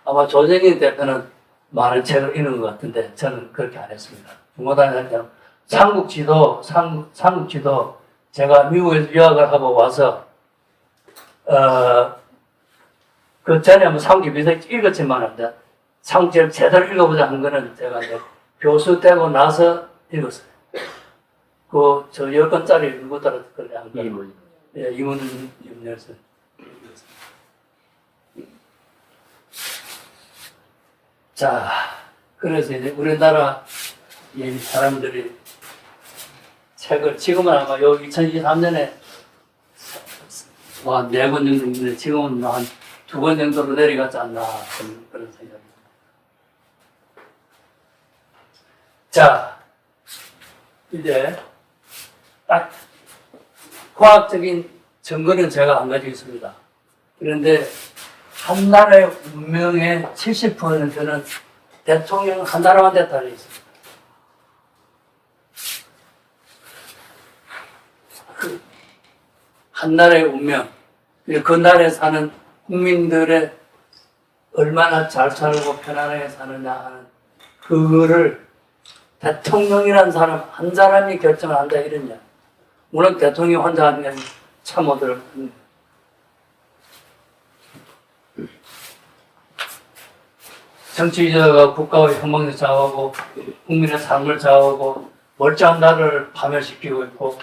아마 조정인 대표는 많은 책을 읽는 것 같은데 저는 그렇게 안 했습니다. 중고등학교 때는 삼국지도 제가 미국에서 유학을 하고 와서 그 전에 한번 삼국지 비슷하게 읽었지만 삼국지를 제대로 읽어보자 한 거는 제가 이제 교수 되고 나서 읽었어요. 저 10권짜리 읽고 따라 그래 한 거. 이문. 예, 이문은 염려해서. 자, 그래서 이제 우리나라 사람들이 책을 지금은 아마 요 2023년에 한 4권 정도 있는데 지금은 한 2권 정도로 내려가지 않나 그런 생각입니다. 자, 이제 딱 과학적인 증거는 제가 안 가지고 있습니다. 그런데 한 나라의 운명의 70%는 대통령 한 나라한테 달려 있습니다. 한 나라의 운명, 그 나라에 사는 국민들의 얼마나 잘 살고 편안하게 사느냐 하는 그거를 대통령이라는 사람 한 사람이 결정을 한다 이랬냐. 물론 대통령이 혼자 하는 게 참모들을 합니다. 정치자가 국가의 형방을 좌우하고 국민의 삶을 좌우하고 멀쩡한 나라를 파멸시키고 있고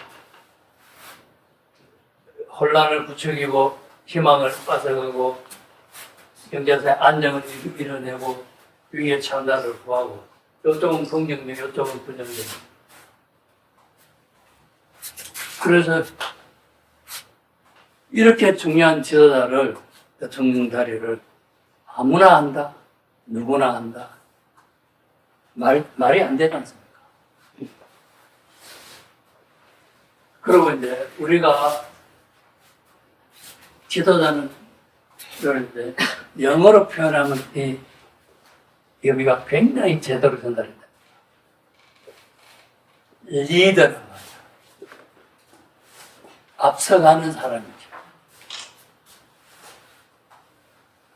혼란을 부추기고 희망을 뺏어가고 경제사의 안정을 이뤄내고 위기에 처한 나라를 구하고 이쪽은 긍정적, 이쪽은 부정적. 그래서 이렇게 중요한 지도자를, 대통령 자리를 아무나 한다, 누구나 한다. 말이 안 되지 않습니까? 그리고 이제 우리가 지도자는 이제 영어로 표현하면 이 의미가 굉장히 제대로 전달된다. 리더란 말이야. 앞서가는 사람이죠.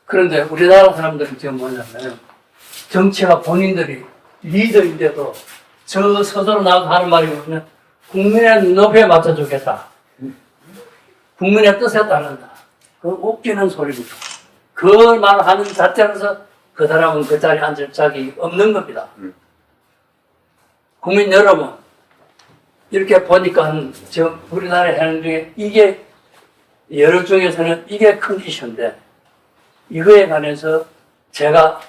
그런데 우리나라 사람들은 지금 뭐냐면 정치가 본인들이 리더인데도 저 서서로 나와서 하는 말이 뭐냐면 국민의 눈높이에 맞춰주겠다. 국민의 뜻에 따른다. 그 웃기는 소리입니다. 그 말 하는 자체로서 그 사람은 그 자리에 앉을 자격이 없는 겁니다. 국민 여러분, 이렇게 보니까 지금 우리나라의 현행 중에 이게 여러 중에서는 이게 큰 이슈인데 이거에 관해서 제가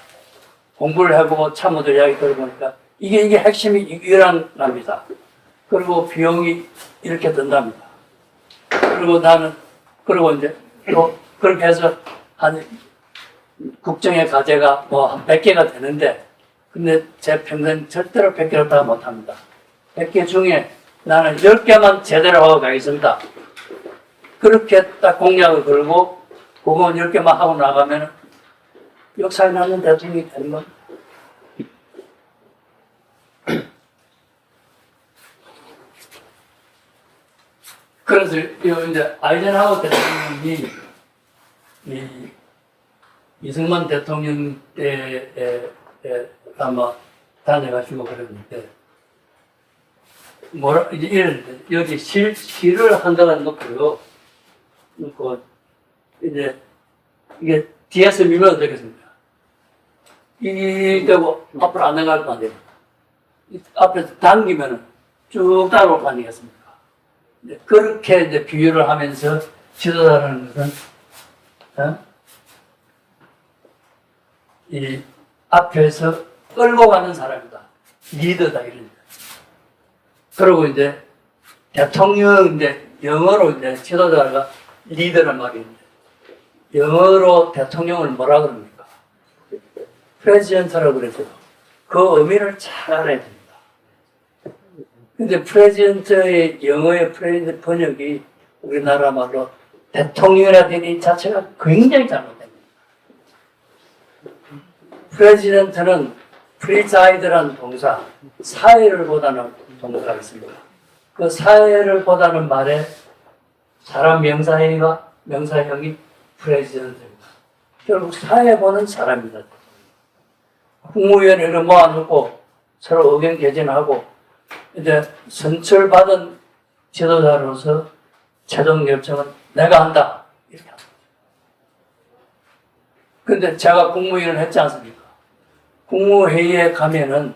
공부를 해보고 참모들 이야기 들어보니까 이게 핵심이 이란랍니다. 그리고 비용이 이렇게 든답니다. 그리고 이제 또 그렇게 해서 한 국정의 과제가 뭐 한 100개가 되는데 근데 제 평생 절대로 100개를 다 못합니다. 100개 중에 나는 10개만 제대로 하고 가겠습니다. 그렇게 딱 공약을 걸고 그거 10개만 하고 나가면 역사에 남는 대통령이 되는 겁니다. 그래서 이제 아이젠하워 대통령이 이승만 대통령 때에 아마 다녀가시고 그랬는데 뭐라 이제 이런 여기 시를 한다고 놓고요. 놓고 이제 이게 뒤에서 밀면 되겠습니다. 이되고 앞으로 안 나갈 거 아니에요. 앞에서 당기면은 쭉 따라올 거 아니겠습니까? 그렇게 이제 비유를 하면서 지도자라는 것은 이 앞에서 끌고 가는 사람이다. 리더다 이런 거. 그리고 이제 대통령인데 영어로 이제 지도자가 리더란 말이 있는데 영어로 대통령을 뭐라 그럽니까? 프레지던트라고 그러죠. 그 의미를 잘 알아야 됩니다. 근데 프레지던트의 영어의 프레지던트 번역이 우리나라 말로 대통령이라는 이 자체가 굉장히 잘못됩니다. 프레지던트는 프리사이드라는 동사, 사회를 보다는 동사가 있습니다. 그 사회를 보다는 말에 사람 명사형과 명사형이 프레지던트입니다. 결국 사회 보는 사람입니다. 국무위원회를 모아놓고 서로 의견 개진하고 이제 선출받은 지도자로서 최종 결정은 내가 한다. 이렇게 합니다. 근데 제가 국무위원을 했지 않습니까? 국무회의에 가면은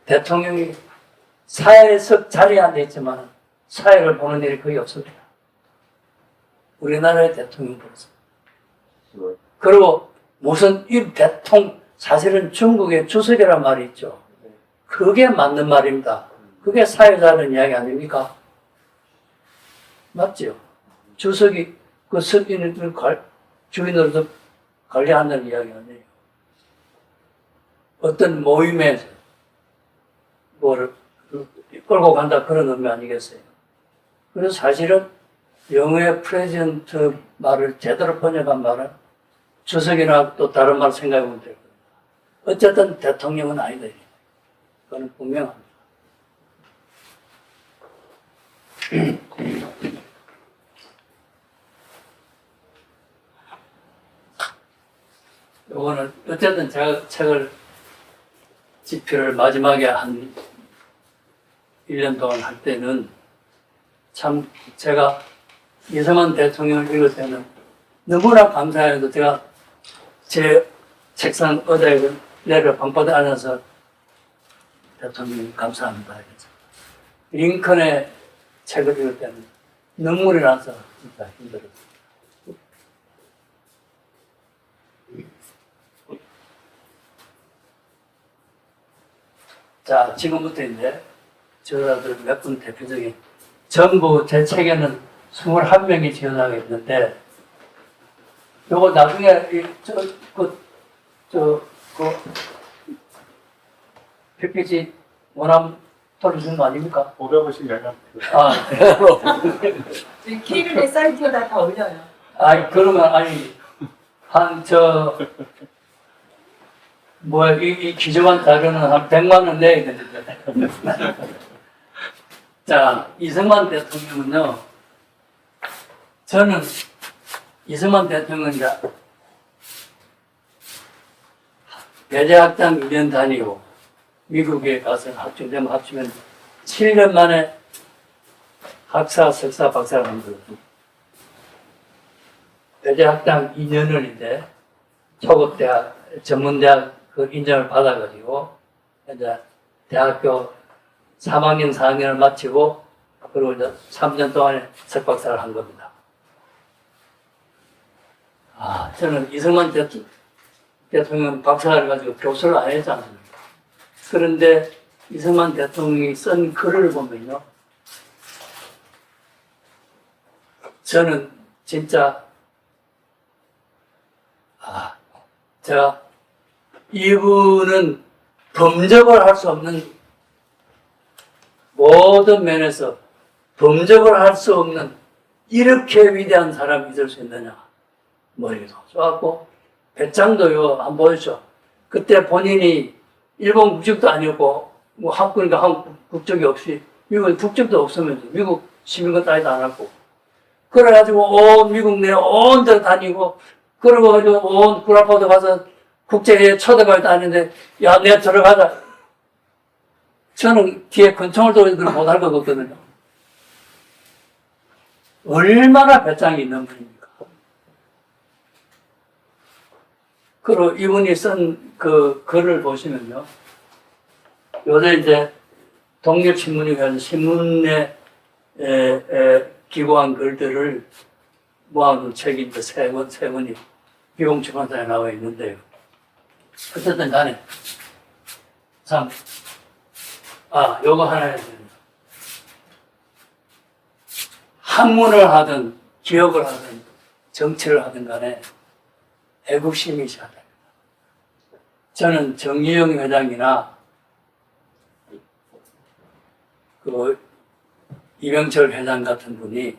대통령이 사회에서 자리에 앉아 있지만 사회를 보는 일이 거의 없습니다. 우리나라의 대통령이 그렇습니다. 그리고 무슨 이 사실은 중국의 주석이라는 말이 있죠. 그게 맞는 말입니다. 그게 사회자라는 이야기 아닙니까? 맞죠? 주석이 그 석인을 주인으로서 관리한다는 이야기 아니에요. 어떤 모임에서 뭐를 끌고 간다 그런 의미 아니겠어요? 그래서 사실은 영어의 프레젠트 말을 제대로 번역한 말은 주석이나 또 다른 말 생각해보면 될 겁니다. 어쨌든 대통령은 아니다. 그건 분명합니다. 요거는 어쨌든 제가 책을 집필을 마지막에 한 1년 동안 할 때는 참 제가 이승만 대통령을 읽을 때는 너무나 감사해서 제가 제 책상 의자에 내려 방바닥에 앉아서 대통령 감사합니다. 링컨의 책을 읽을 때는 눈물이 나서 진짜 힘들었어요. 자, 지금부터 이제 지도자들 몇 분 대표적인 전부 제 책에는 21명이 지도자가 있는데 요거 나중에 PPT 원함 돌려준 거 아닙니까? 500원씩 내가. 아, K를 사이트에다 다 올려요. 아니, 그러면, 이 기저만 자료는 한 100만 원 내야 되는데. 자, 이승만 대통령은요, 저는 이승만 대통령은 이제 배재학당 2년 다니고 미국에 가서 학중되면 합치면 7년 만에 학사, 석사, 박사를 한 거거든요. 배재학당 2년을 초급 대학, 전문대학 그 인정을 받아가지고 이제 대학교 3학년, 4학년을 마치고 그리고 이제 3년 동안에 석박사를 한 겁니다. 저는 이승만 대통령 박사를 가지고 교수를 안 했지 않습니까? 그런데 이승만 대통령이 쓴 글을 보면요. 저는 진짜, 제가 이분은 범접을 할 수 없는 모든 면에서 범접을 할 수 없는 이렇게 위대한 사람이 있을 수 있느냐. 머리도 좋았고, 배짱도요, 한번 보여줘. 그때 본인이 일본 국적도 아니었고, 뭐 한국이니까 한국 국적이 없이, 미국 국적도 없으면서 미국 시민권 따위도 안 하고, 그래가지고 온 미국 내 온 데 다니고, 그러고 가지고 온 구라파도 가서 국제회의 초대받지도 않는데, 야, 내가 들어가자. 저는 뒤에 권총을 돌리는 걸 못할 것 같거든요. 얼마나 배짱이 있는 분입니까? 그리고 이분이 쓴 그 글을 보시면요. 요새 이제 독립신문이라는 신문에 기고한 글들을 모아놓은 책이 이제 세 권이 비공출판사에 나와 있는데요. 어쨌든 간에, 참, 요거 하나 해야 됩니다. 학문을 하든, 기업을 하든, 정치를 하든 간에 애국심이 있어야 됩니다. 저는 정의용 회장이나 그 이병철 회장 같은 분이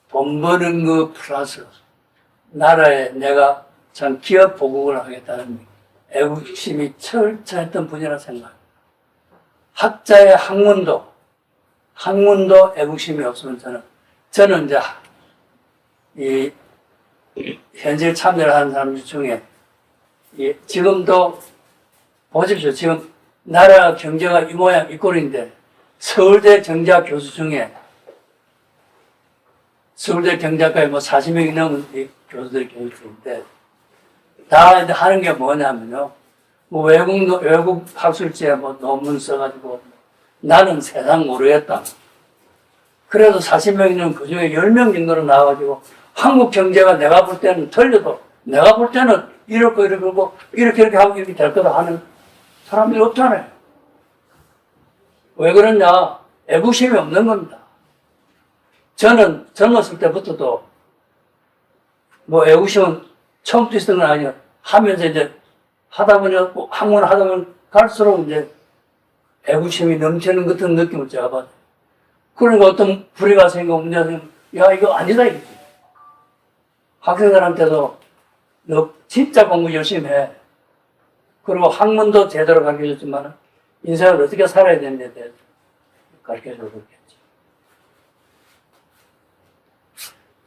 돈 버는 거 플러스 나라에 내가 참 기업 보국을 하겠다는 애국심이 철저했던 분이라 생각합니다. 학자의 학문도 애국심이 없으면 저는 이제 이 현실 참여를 하는 사람 중에 지금도 보십시오. 지금 나라 경제가 이 모양 이 꼴인데 서울대 경제학 교수 중에 서울대 경제학과에 뭐 40명이 넘은 교수들이 교수인데 다 이제 하는 게 뭐냐면요. 뭐 외국 학술지에 뭐 논문 써가지고 나는 세상 모르겠다. 그래도 40명이 넘은 그 중에 10명 정도로 나와가지고 한국 경제가 내가 볼 때는 틀려도 내가 볼 때는 이렇게 하고 이렇게 될 거다 하는 사람들이 없잖아요. 왜 그러냐? 애국심이 없는 겁니다. 저는 젊었을 때부터도 뭐 애국심은 처음부터 있었던 건 아니에요. 하면서 이제 하다 보니 학문을 하다 보면 갈수록 이제 애국심이 넘치는 같은 느낌을 제가 받아요. 그러니까 어떤 불의가 생기고 문제가 생기면 야 이거 아니다 이거지. 학생들한테도 너 진짜 공부 열심히 해. 그리고 학문도 제대로 가르쳐줬지만 인생을 어떻게 살아야 되는지에 대해서 가르쳐주고 그랬겠죠.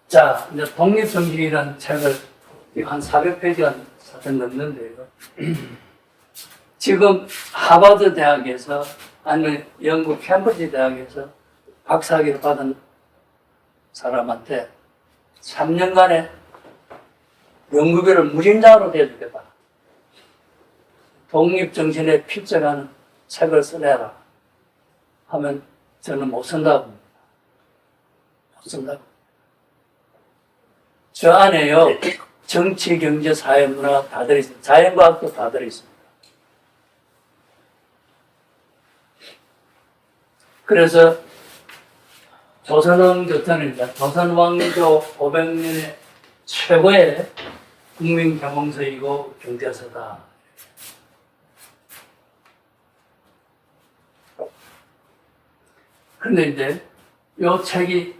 자, 이제 독립정신이라는 책을 한 400페이지가 사전 넘는데요. 지금 하버드 대학에서 아니면 영국 캠브리지 대학에서 박사학위를 받은 사람한테 3년간의 연구비를 무진장으로 대주겠다. 독립정신에 필적하는 책을 써내라 하면 저는 못 쓴다고 합니다. 못 쓴다고. 저 안에요. 정치, 경제, 사회, 문화가 다 들어있습니다. 자연과학도 다 들어있습니다. 그래서 조선왕조선입니다. 조선왕조 500년의 최고의 국민경영서이고 경제서다. 그런데 이제 이 책이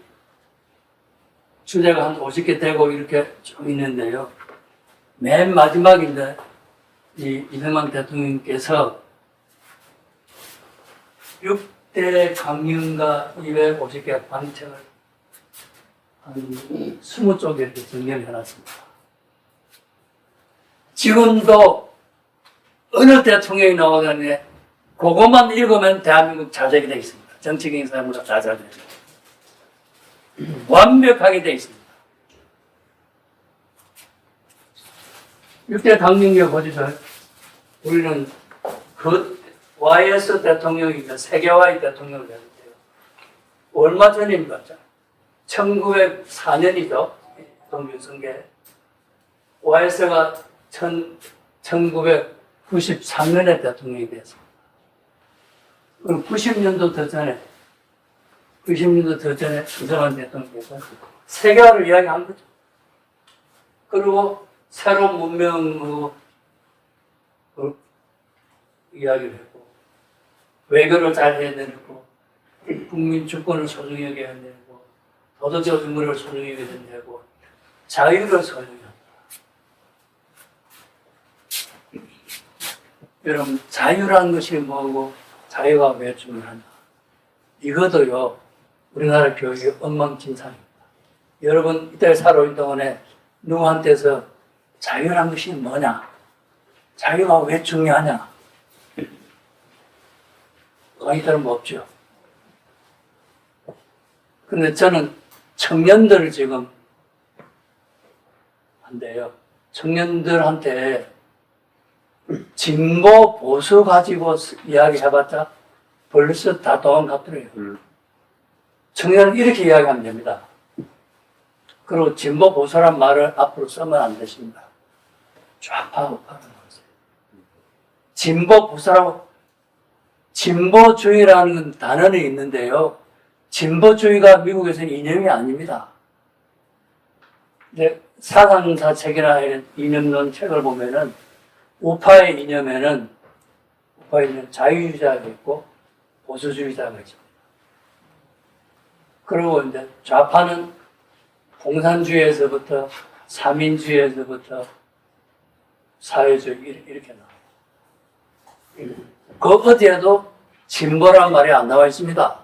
주제가 한 50개 되고 이렇게 쭉 있는데요. 맨 마지막인데 이승만 대통령께서 6대 강령과 250개 방책을 한 20쪽에 이렇게 정리를 해놨습니다. 지금도 어느 대통령이 나오더니 그것만 읽으면 대한민국 잘 되게 되어 있습니다. 정치적인 사람보다 다 잘 되죠. 완벽하게 되어 있습니다. 6대 강경계 보시죠. 우리는 그 YS 대통령이면 세계화의 대통령을 했는데요. 얼마 전입니까? 1904년이죠. 동윤성계. YS가 1993년에 대통령이 됐습니다. 그럼 90년도 더 전에 이승만 대통령께서 세계화를 이야기한 거죠. 그리고 새로운 문명으로 이야기를 했고, 외교를 잘 해야 되고, 국민 주권을 소중히 여겨야 되고, 도덕적 의무를 소중히 여겨야 되고, 자유를 소중히 한다. 여러분, 자유라는 것이 뭐고, 자유가 왜 중요하냐. 이것도요, 우리나라 교육이 엉망진창입니다. 여러분, 이때 살아온 동안에 누구한테서 자유란 것이 뭐냐? 자유가 왜 중요하냐? 강의들은 없죠. 근데 저는 청년들을 지금 한대요. 청년들한테 진보 보수 가지고 이야기 해봤자 벌써 다 도망갔더래요. 청년은 이렇게 이야기하면 됩니다. 그리고 진보 보수란 말을 앞으로 쓰면 안 되십니다. 좌파 우파라는 거죠. 진보 보수라고, 진보주의라는 단어는 있는데요. 진보주의가 미국에서는 이념이 아닙니다. 근데 사상사 책이나 이런 이념론 책을 보면은 우파의 이념에는 자유주의자가 있고 보수주의자가 있습니다. 그리고 이제 좌파는 공산주의에서부터 사민주의에서부터 사회주의 이렇게 나와요. 그 어디에도 진보란 말이 안 나와 있습니다.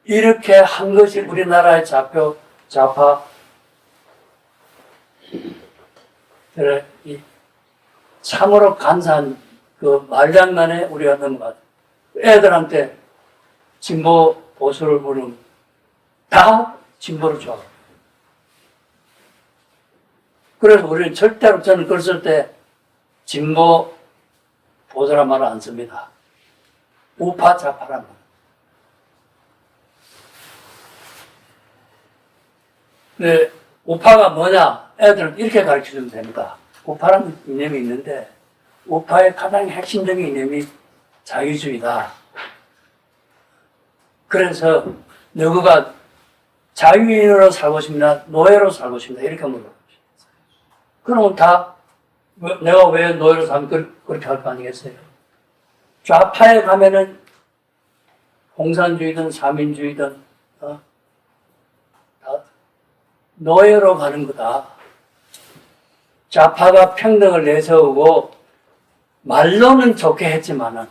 이렇게 한 것이 우리나라의 좌파 참으로 간사한 그 말장난에 우리가 넘어가죠. 애들한테 진보 보수를 보는 다 진보를 좋아합니다. 그래서 우리는 절대로 저는 그걸 쓸 때 진보 보수란 말을 안 씁니다. 우파 좌파란 말. 네, 우파가 뭐냐? 애들은 이렇게 가르쳐주면 됩니다. 우파라는 이념이 있는데 우파의 가장 핵심적인 이념이 자유주의다. 그래서 너가 자유인으로 살고 싶나 노예로 살고 싶나 이렇게 물어보죠. 그러면 다 내가 왜 노예로 살면 그렇게 할 거 아니겠어요? 좌파에 가면은 공산주의든 사민주의든 다 노예로 가는 거다. 좌파가 평등을 내세우고 말로는 좋게 했지만은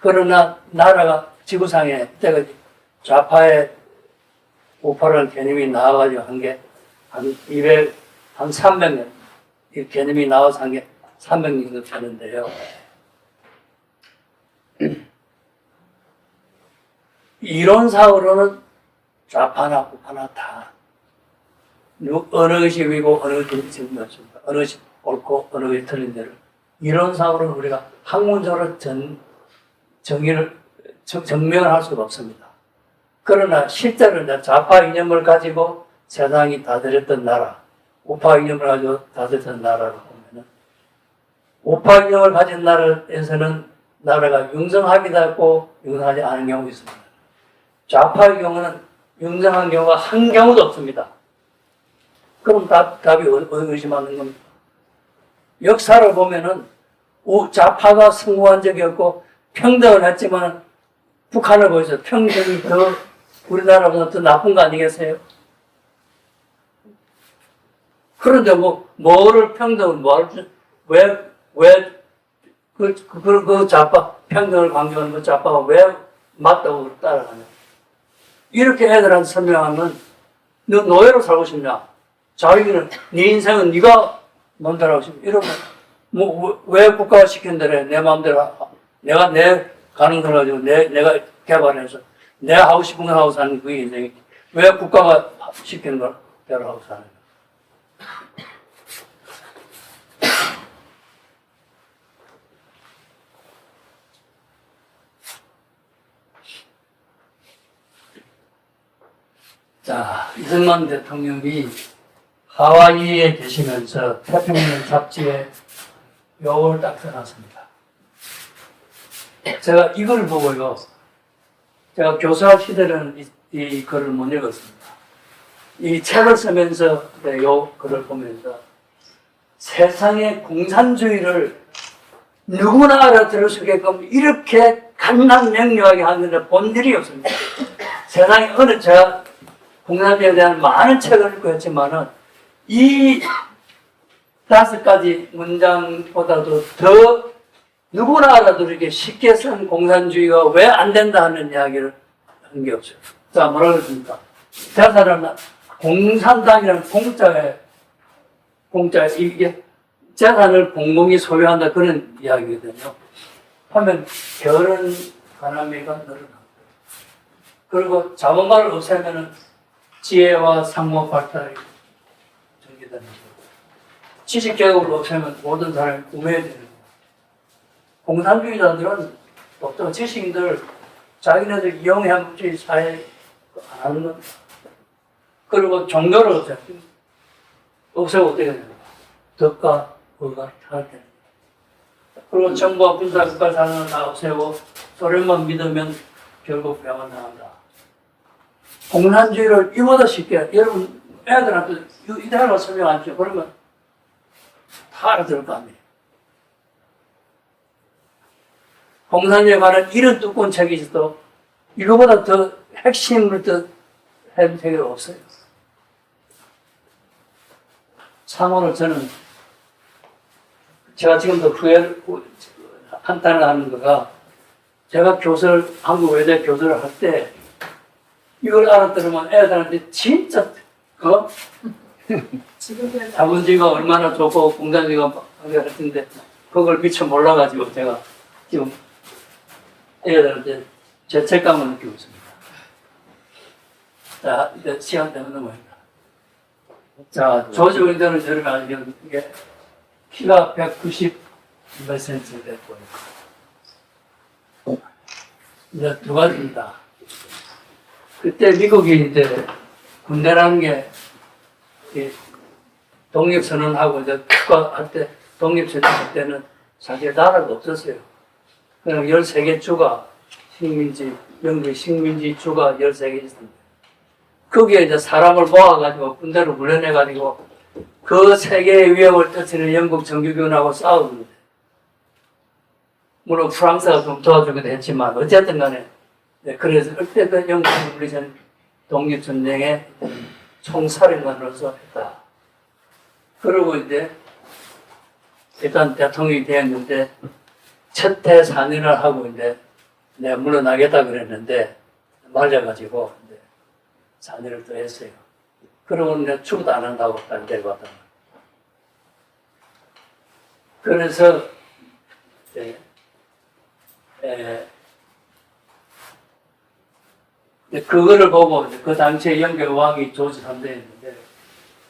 그러나 나라가 지구상에 때가 좌파의 우파라는 개념이 나와가지고 한 게 한 300년 이 개념이 나와서 한 게 300년 정도 되는데요. 이론상으로는 좌파나 우파나 다 어느 것이 위고 어느 것이 지금 맞습니다. 어느 것이 옳고 어느 것이 틀린 대로 이론상으로는 우리가 학문적으로 정명을 할 수가 없습니다. 그러나 실제로 좌파 이념을 가지고 세상이 다스렸던 나라, 우파 이념을 가지고 다스렸던 나라를 보면은 우파 이념을 가진 나라에서는 나라가 융성하게 되고 융성하지 않은 경우가 있습니다. 좌파의 경우는 융성한 경우가 한 경우도 없습니다. 그럼 답이 어디서 맞는 겁니까? 역사를 보면은 좌파가 성공한 적이 없고 평등을 했지만 북한을 보여서 평등이 더 우리나라보다 더 나쁜 거 아니겠어요? 그런데 뭐를 평등을 그 좌파 평등을 강조하는 그 좌파가 왜 맞다고 따라가냐? 이렇게 애들한테 설명하면 너 노예로 살고 싶냐? 자기는 네 인생은 네가 마음대로 하고 싶냐? 이러면 왜 국가가 시킨다래? 내 마음대로 내가 내 가는 걸 가지고 내가 개발해서 내가 하고 싶은 걸 하고 사는 그게 인생이지. 왜 국가가 시키는 걸 대로 하고 사는 거야? 자, 이승만 대통령이 하와이에 계시면서 태평양 잡지에 요걸 딱 써놨습니다. 제가 이걸 보고요. 제가 교수할 시대는 이 글을 못 읽었습니다. 이 책을 쓰면서 요 글을 보면서 세상의 공산주의를 누구나 알아들을 수 있게끔 이렇게 간단 명료하게 하는데 본 일이 없습니다. 세상에 어느 제가 공산주의에 대한 많은 책을 읽고 했지만은 이 5가지 문장보다도 더 누구나 알아들게 쉽게 쓴 공산주의가 왜 안 된다 하는 이야기를 한 게 없어요. 자, 뭐라 그랬습니까? 재산은 공산당이라는 공짜에 이게 재산을 공공이 소유한다 그런 이야기거든요. 하면 결은 가난미가 늘어납니다. 그리고 자본가를 없애면은 지혜와 상호 발달이 전개되는 거고, 지식 계급을 없애면 모든 사람이 구매해야 되는 거고, 공산주의자들은 보통 지식인들 자기네들 이용해 물질 사회 안 하는 겁니다. 그리고 종교를 없애고 어떻게 되는 거야? 덕과 의가 타락되는 거야. 그리고 정부와 군사 국가 사는 다 없애고 소련만 믿으면 결국 배만 나간다. 공산주의를 이보다 쉽게 여러분 애들한테 이대로 설명 안 해줘. 그러면 다 알아들을 거 아니에요. 공산주의에 관한 이런 두꺼운 책이 있어도 이거보다 더 핵심을 더 해본 책이 없어요. 참으로 저는 제가 지금도 후회를 한탄을 하는 거가 제가 한국 외대 교수를 할 때 이걸 알아들으면 애들한테 진짜 자본주의가 얼마나 좋고 공산주의가 할 텐데 그걸 미처 몰라가지고 제가 지금 애들한테 죄책감을 느끼고 있습니다. 자, 이제 시간 때문에 넘어갑니다. 자, 조지 윈더는 여러분 알기로는 이게 키가 190 몇 센치 됐고요. 이제 두 가지입니다. 그때 미국이 이제 군대라는 게 독립선언하고 이제 국가할 때 독립선언할 때는 사실 나라가 없었어요. 그냥 13개 주가 식민지, 영국의 식민지 주가 13개 있습니다. 거기에 이제 사람을 모아가지고 군대로 훈련해가지고 그 세계의 위협을 떨치는 영국 정규군하고 싸우는데 물론 프랑스가 좀 도와주기도 했지만 어쨌든 간에 네, 그래서 그때도 영국 리전 독립전쟁의 총사령관으로서 했다. 그리고 이제 일단 대통령이 되었는데 첫 해산인을 하고 이제 내가 물러나겠다 그랬는데 말려가지고 이제 산인을 또 했어요. 그러고 이제 추구도 안 한다고 딴 데로 갔다. 그래서 그거를 보고 그 당시에 영국의 왕이 조지 3대였는데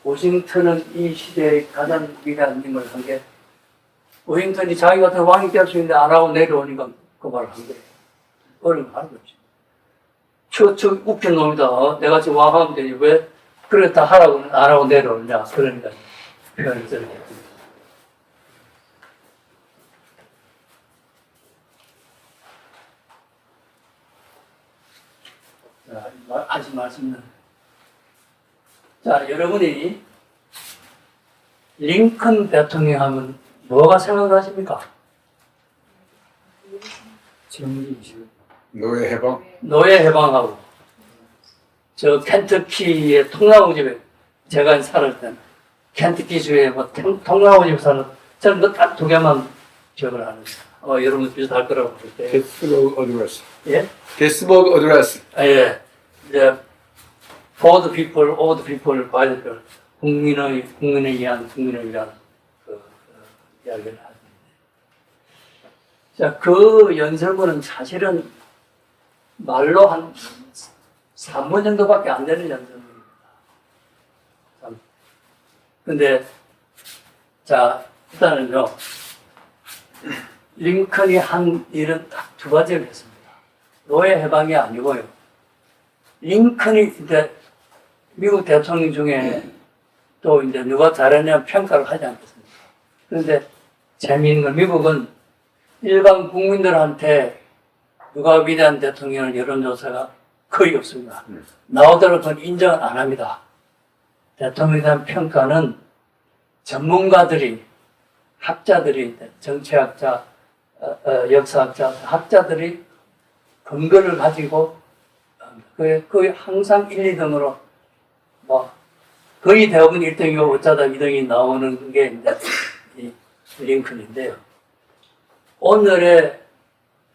워싱턴은 이 시대의 가장 위대한 인물을 한 게 워싱턴이 자기 같은 왕이 될 수 있는데 안 하고 내려오니까 그 말을 한 거예요. 어려운 거 하는 거지. 저 웃긴 놈이다. 내가 지금 왕하면 되지. 왜 그랬다 하라고는 안 하고 내려오느냐. 그러니까 표현을 쓰는 거예요. 자, 하신 말씀은. 자, 여러분이 링컨 대통령 하면 뭐가 생각나십니까? 노예 해방? 노예 해방하고, 저 켄터키의 통나무집에, 제가 살을 때는, 켄터키주에 뭐 통나무집에 살았, 저는 그 딱 두 개만 기억을 하는 거예요. 여러분 비슷할 거라고 볼 때. 게스버그 어드레스. 예? 게스버그 어드레스. 아, 예. 이제 for the people, all the people, by the people, 국민을 위한 이야기를 하는데, 자, 그 연설문은 사실은 말로 한 3분 정도밖에 안 되는 연설문입니다. 근데, 자, 일단은요, 링컨이 한 일은 딱 두 가지를 했습니다. 노예 해방이 아니고요. 링컨이 이제 미국 대통령 중에 또 이제 누가 잘했냐 평가를 하지 않겠습니까? 그런데 재미있는 건 미국은 일반 국민들한테 누가 위대한 대통령을 여론조사가 거의 없습니다. 나오더라도 그건 인정을 안 합니다. 대통령에 대한 평가는 전문가들이, 학자들이, 정치학자, 역사학자, 학자들이 근거를 가지고 거의 항상 1, 2등으로 뭐 거의 대부분 1등이고 어쩌다 2등이 나오는 게 이제 이 링컨인데요. 오늘의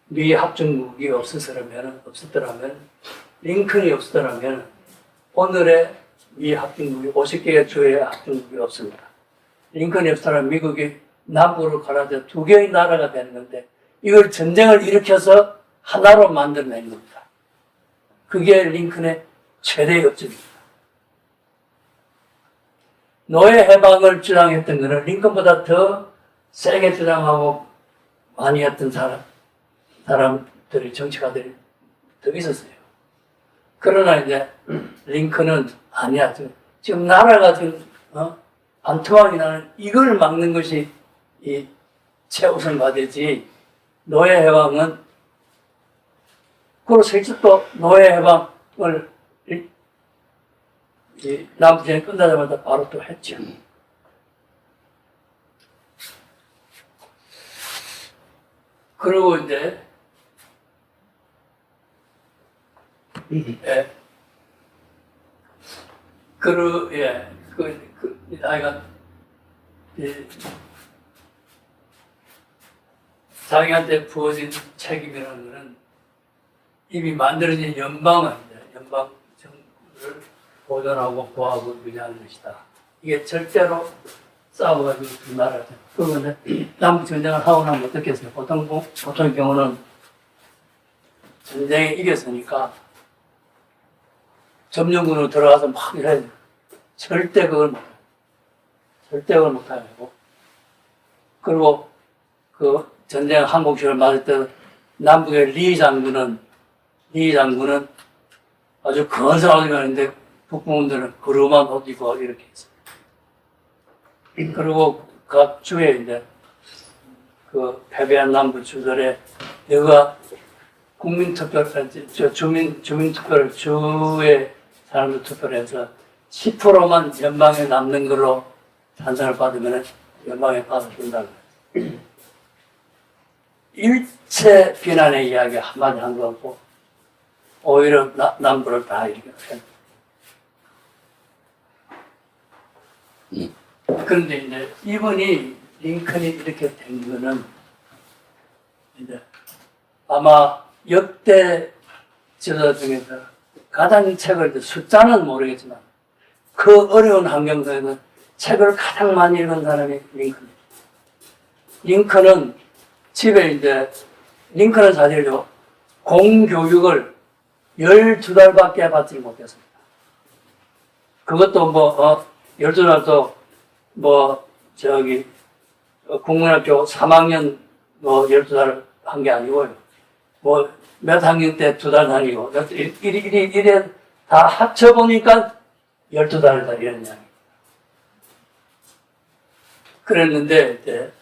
미 합중국이 없었더라면 링컨이 없었더라면 오늘의 미 합중국이 50개의 주의 합중국이 없습니다. 링컨이 없었더라면 미국이 남북으로 갈라져 두 개의 나라가 되는 건데 이걸 전쟁을 일으켜서 하나로 만들어낸 겁니다. 그게 링컨의 최대의 업적입니다. 노예 해방을 주장했던 것은 링컨보다 더 세게 주장하고 많이 했던 사람들이, 정치가들이 더 있었어요. 그러나 이제 링컨은 아니야. 지금 나라가 지금 반토막이 나는 이걸 막는 것이 이 최우선 과제지. 노예 해방은 그리고 실제 또 노예 해방을 남부전이 끝나자마자 바로 또 했죠. 그리고 이제 아이가 자기한테 부어진 책임이라는 것은 이미 만들어진 연방 정부를 보존하고 보호하고 유지하는 것이다. 이게 절대로 싸워가지고 두 나라를. 그러면 남북 전쟁을 하고 나면 어떻겠어요? 보통 경우는 전쟁에 이겼으니까 점령군으로 들어가서 막 이래야 돼요. 절대 그걸 못해요. 절대 그걸 못하고. 그리고 그 전쟁 한국시를 맞을 때 남북의 리 장군은 아주 건설하게 하는데 북부분들은 그루만 옷 입고 이렇게 했어요. 그리고 각 주에 이제 그 패배한 남부 주들의 내가 주민투표를 주의 사람들 투표를 해서 10%만 연방에 남는 걸로 찬성을 받으면 연방에 받아준다. 일체 비난의 이야기 한마디 한 거 없고 오히려 남부를 다 이렇게 했다. 그런데 이제 이분이 링컨이 이렇게 된 거는 이제 아마 역대 지도자 중에서 가장 책을 숫자는 모르겠지만 그 어려운 환경 속에서 책을 가장 많이 읽은 사람이 링컨입니다. 링컨은 집에 이제 링컨은 사실요 공교육을 12달밖에 받지 못했습니다. 그것도 12달도 국민학교 3학년 12달 한 게 아니고요. 몇 학년 때 2달 다니고, 이래 다 합쳐보니까 12달이다, 이런 이야기. 그랬는데, 이제,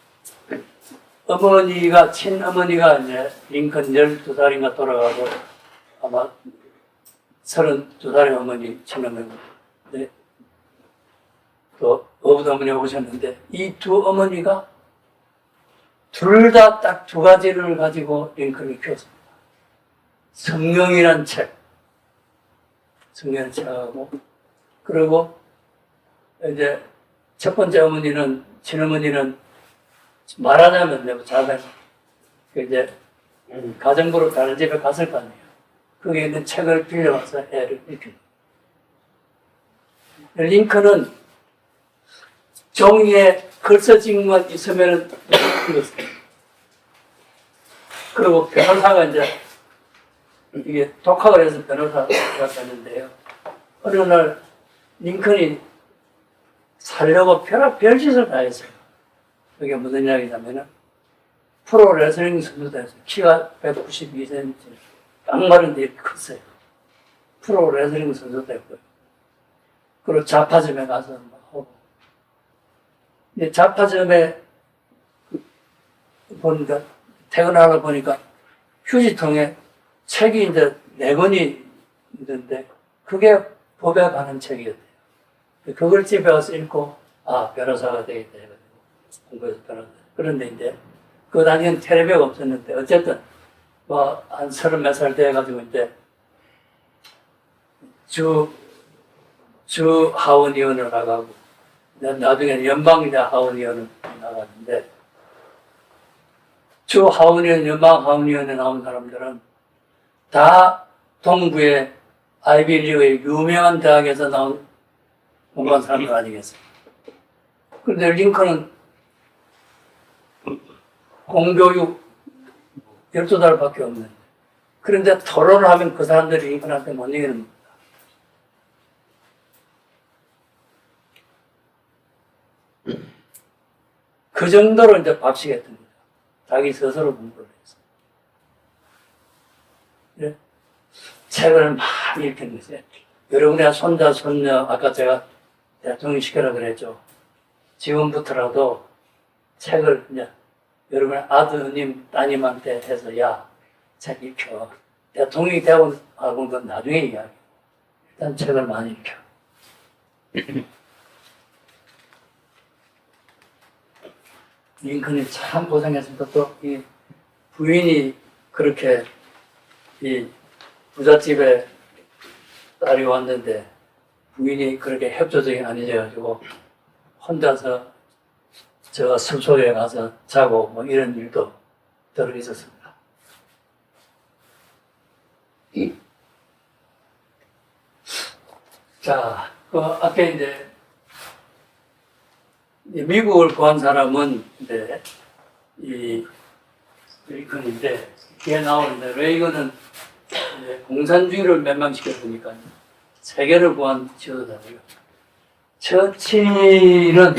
친어머니가 이제 링컨 12살인가 돌아가고, 아마 32살의 어머니, 친어머니. 또 어부도 어머니 오셨는데 이 두 어머니가 둘 다 딱 두 가지를 가지고 링컨을 키웠습니다. 성령이란 책하고 그리고 이제 첫 번째 친어머니는 말하자면 내가 자살 이제 가정부로 다른 집에 갔을 거 아니에요. 거기에 있는 책을 빌려와서 애를 읽힌 거예요. 링컨은 종이에 글써진만 있으면은 읽었어요. 그리고 변호사가 이제 이게 독학을 해서 변호사가 됐는데요. 어느 날 링컨이 살려고 별짓을 다 했어요. 그게 무슨 이야기냐면은 프로 레슬링 선수도 했어요. 키가 192cm, 깡마른데 이렇게 컸어요. 프로 레슬링 선수도 했고요. 그리고 자파점에 가서 막 하고. 근데 자파점에 보니까, 퇴근하러 보니까 휴지통에 책이 이제 4권이 있는데, 그게 법에 관한 책이었대요. 그걸 집에 와서 읽고, 아, 변호사가 되겠다 해가지고, 공부해서 변호사. 그런데 이제, 그 당시엔 텔레비가 없었는데, 어쨌든, 한 30몇 살 돼가지고, 이제, 주 하원의원을 나가고, 나중에 연방의대 하원의원을 나갔는데, 주 하원의원, 연방 하원의원에 나온 사람들은 다 동부의 아이비리그의 유명한 대학에서 나온 공부한 사람들 아니겠어요. 그런데 링컨은 공교육 12달밖에 없는. 그런데 토론을 하면 그 사람들이 링컨한테 못 이기는 겁니다. 그 정도로 이제 박식했던 거죠. 자기 스스로 공부를 해서. 네? 책을 많이 읽힌 거죠. 여러분의 손자, 손녀, 아까 제가 대통령 시켜라 그랬죠. 지금부터라도 책을 이제 여러분의 아드님, 따님한테 해서 야, 책 읽혀. 대통령이 되고 하고는 건 나중에 이야기. 일단 책을 많이 읽혀. 링컨이 참 고생했습니다. 또 이 부인이 그렇게 이 부잣집에 딸이 왔는데 부인이 그렇게 협조적이 아니셔가지고 혼자서 제가 숲속에 가서 자고 뭐 이런 일도 들어 있었습니다. 자, 그 앞에 이제 미국을 구한 사람은 이제 이 레이건인데 뒤에 나오는데 레이건은 이제 공산주의를 멸망시켰으니까 세계를 구한 지도자고요. 처칠은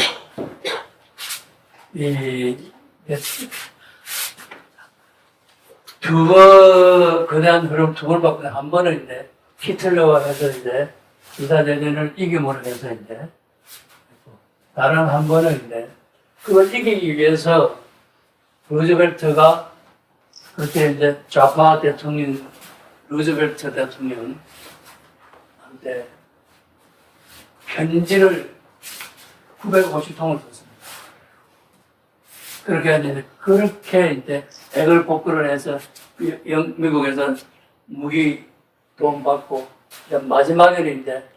거대한 흐름 두 번 받고 한 번은 이제 히틀러와 해서 이제 2차 대전을 이김으로 해서 이제 다른 한 번은 이제 그걸 이기기 위해서 루즈벨트가 그때 이제 좌파 대통령 루즈벨트 대통령한테 편지를 950통을 썼습니다. 그렇게 이제 백을 복구를 해서 미국에서 무기 돈 받고 이제 마지막에는 이제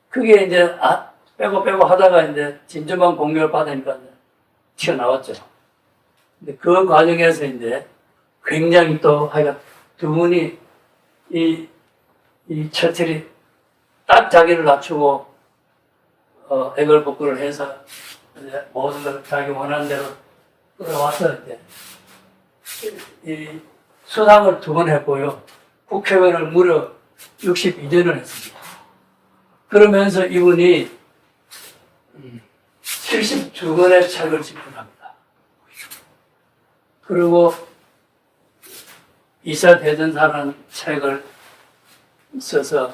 그게 이제 빼고 하다가 이제 진주만 공격을 받으니까 튀어나왔죠. 근데 그 과정에서 이제 굉장히 또 하여간 두 분이 이 처칠이 딱 자기를 낮추고 액을 복구를 해서 이제 모든 걸 자기 원하는 대로 끌어와서 이제 이 수상을 2번 했고요. 국회의원을 무려 62년을 했습니다. 그러면서 이분이 72권의 책을 집필합니다. 그리고 2차 대전사라는 책을 써서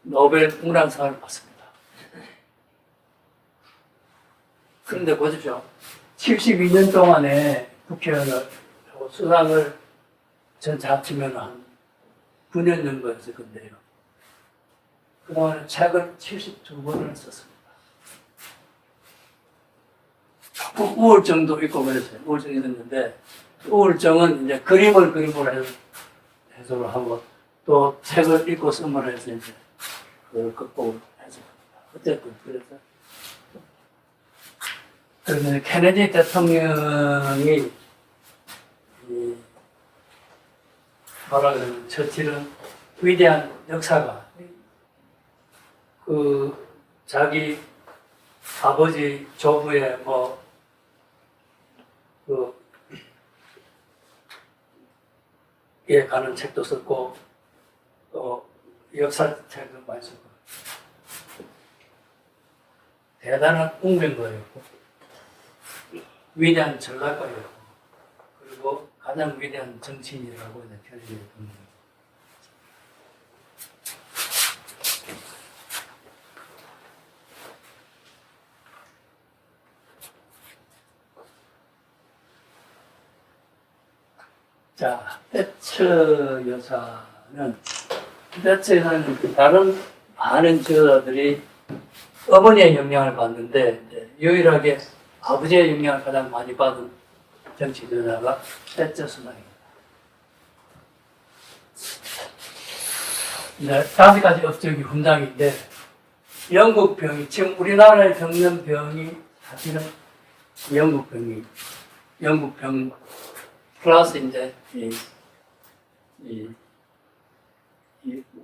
노벨 문학상을 받습니다. 그런데 보십시오. 72년 동안에 국회의원을 하고 수상을 전체 합치면 한 9년 정도 했을 건데요. 그동안 책을 72권을 썼습니다. 조금 우울증도 있고 그랬어요. 우울증이 있었는데, 우울증은 이제 그림으로 해석을 하고, 또 책을 읽고 선물을 해서 이제 그걸 극복을 했습니다. 어쨌든, 그래서 케네디 대통령이, 뭐라 그러면, 처칠은 위대한 역사가 그 자기 아버지 조부의 에 가는 책도 썼고 또 역사책도 많이 썼고 대단한 운명가였고 위대한 전략가였고 그리고 가장 위대한 정치인이라고 이제 편집이 됩니다. 자, 대처 여사는 다른 많은 지도자들이 어머니의 영향을 받는데 이제 유일하게 아버지의 영향을 가장 많이 받은 정치 지도자가 대처 수상입니다. 네, 5가지 업적이 훈장인데 영국 병이 지금 우리나라에 겪는 병이 사실은 영국 병 플러스 이제 이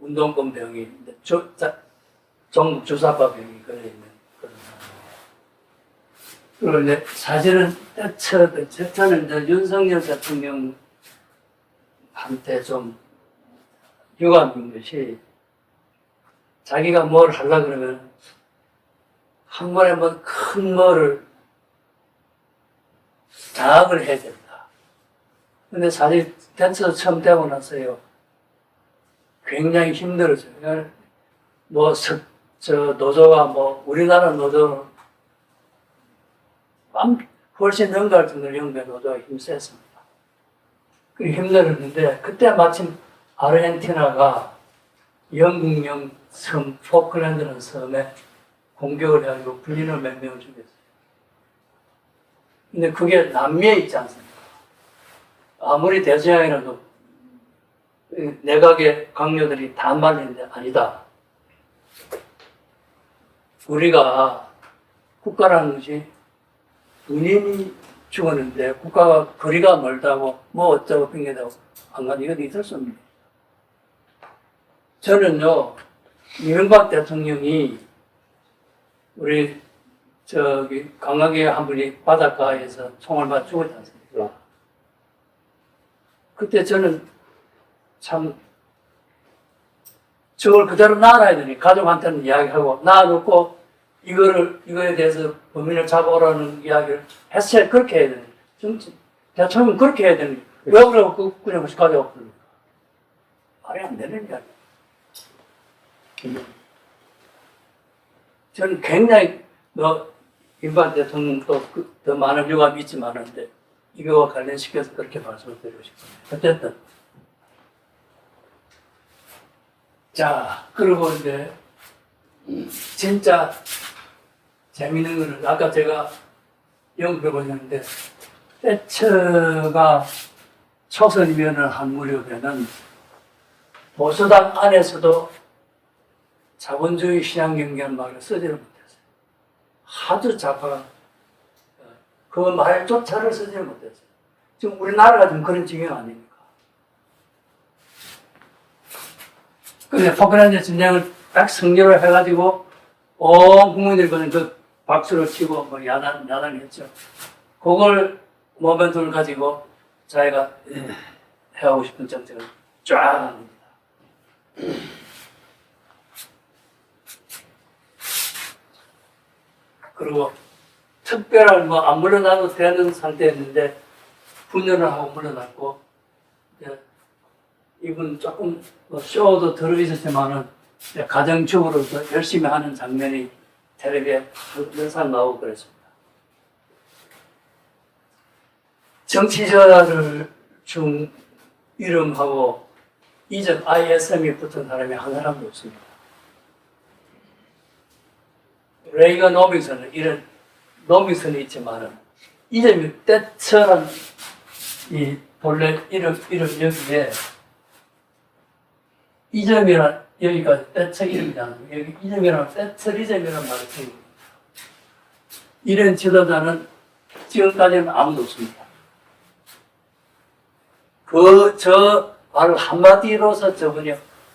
운동권 병이 종북 주사파 병이 걸려 있는 그런 상황이에요. 그리고 이제 사실은 저는 이제 윤석열 대통령한테 좀 유감인 것이 자기가 뭘 하려 그러면 한 번에 큰 뭐를 장악을 해야 된다. 근데 사실 대처 처음 되고 나서요 굉장히 힘들었어요. 노조가 우리나라 노조는 훨씬 능가할 정도로 영국의 노조가 힘셌습니다. 그 힘들었는데 그때 마침 아르헨티나가 영국령 섬 포클랜드라는 섬에 공격을 해가지고 군인을 몇 명을 죽였어요. 근데 그게 남미에 있지 않습니까? 아무리 대서양이라도 내각의 강요들이 다 말리는데 아니다. 우리가 국가라는 것이 군인이 죽었는데 국가가 거리가 멀다고 어쩌고 핑계대고 안 가도 이것도 있을 수 없습니다. 저는요 이명박 대통령이 우리 강하게 한 분이 바닷가에서 총을 맞아 죽었지 않습니까? 그때 저는 참 저걸 그대로 놔놔야 되니 가족한테는 이야기하고 놔놓고 이거에 대해서 범인을 잡아오라는 이야기를 했어야 그렇게 해야 되니 대통령 그렇게 해야 되니 왜 그러고 그냥 가져왔습니까? 말이 안 되는 이야기. 저는 굉장히 임박 대통령도 더 많은 유감이 있지만 이거와 관련시켜서 그렇게 말씀을 드리고 싶습니다. 어쨌든 자 그리고 이제 진짜 재미있는 거는 아까 제가 영국에 보셨는데 대처가 초선위원을 한 무렵에는 보수당 안에서도 자본주의 신앙 경계는 말을 쓰지를 못했어요. 하도 좌파가 그 말조차를 쓰지를 못했어요. 지금 우리나라가 좀 그런 지경 아닙니까? 근데 포크랜드 전쟁을 딱 승리를 해가지고 온 국민들이 그 박수를 치고 야단했죠. 그걸 모멘트를 가지고 자기가 해하고 싶은 정책을 쫙 합니다. 그리고 특별한 안 물러나도 되는 상태였는데 분열을 하고 물러났고 이분 조금 쇼도 들어있었지만은 가정적으로 열심히 하는 장면이 텔레비에 항상 나오고 그랬습니다. 정치자를 중 이름하고 이전 ISM이 붙은 사람이 한 사람도 없습니다. 레이건 노믹슨은 이런 노믹슨이 있지만은 이름이 때처럼 이 본래 이름 여기에 이점이란 여기가 때처 이름이잖아요. 여기 이점이란 때처리점이라는 말을 쓰입니다. 이런 지도자는 지금까지는 아무도 없습니다. 저 말 한마디로서 저분이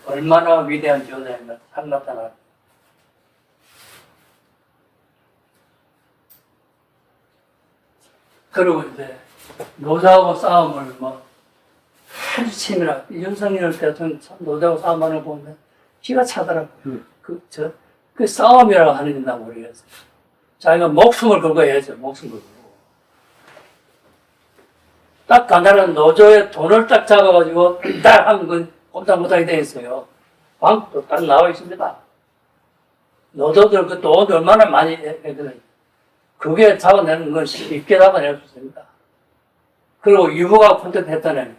얼마나 위대한 지도자인가 딱 나타나. 그리고 이제 노자하고 싸움을 뭐 아주 치밀하게 윤석열 대통령 참 노자하고 싸움하는 거 보면 기가 차더라고요. 그 싸움이라고 하는지 나 모르겠어요. 자기가 목숨을 걸고 해야죠. 목숨 걸고. 딱 간단한 노조에 돈을 딱 잡아가지고 딱 하면 그 꼼짝 못하게 돼 있어요. 방법도 딱 나와 있습니다. 노조들 그 돈 얼마나 많이 했거든요. 그게 잡아내는 건 쉽게 잡아낼 수 있습니다. 그리고 유보가 콘택트했다네.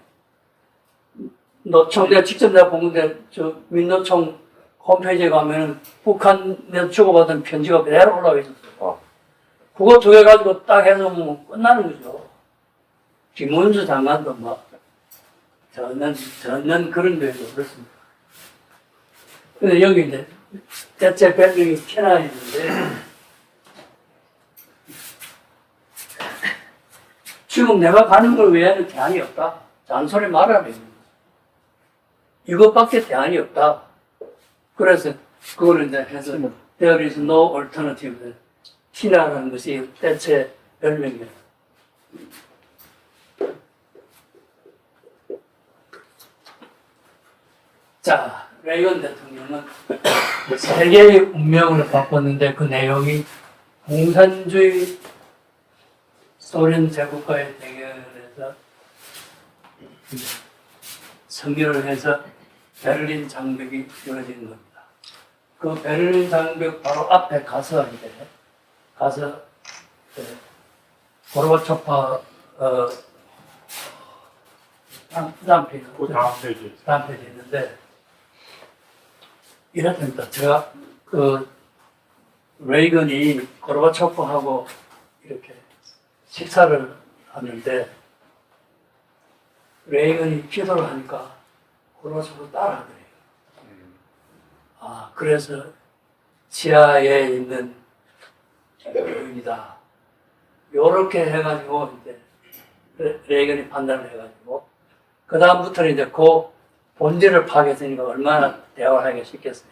노총, 내가 직접 내가 본 건데, 민노총 홈페이지에 가면은 북한에서 주고받은 편지가 그대로 올라와 있었어요. 그거 두 개 가지고 딱 해서 뭐 끝나는 거죠. 김문수 장관도 막, 전는 그런 데도 그렇습니다. 근데 여기 이제, 대체 별명이 캐나 있는데, 지금 내가 가는 걸 외에는 대안이 없다. 잔소리 말아야 됩니다. 이것밖에 대안이 없다. 그래서 그거를 이제 해서 There is no alternative. 티나라는 것이 대체 별명이에요. 자, 레이건 대통령은 세계의 운명을 바꿨는데 그 내용이 공산주의 소련 제국과의 대결에서 승리를 해서 베를린 장벽이 이루어진 겁니다. 그 베를린 장벽 바로 앞에 가서 고르바초프 다음 페이지 있는데 이랬습니다. 제가 레이건이 고르바초프하고 이렇게 식사를 하는데 레이건이 기도를 하니까 고르바초프 따라하더래요. 아, 그래서 지하에 있는 교인이다. 요렇게 해가지고 이제 레이건이 판단을 해가지고 그 다음부터는 이제 그 본질을 파악했으니까 얼마나 대화를 하기가 쉽겠어요.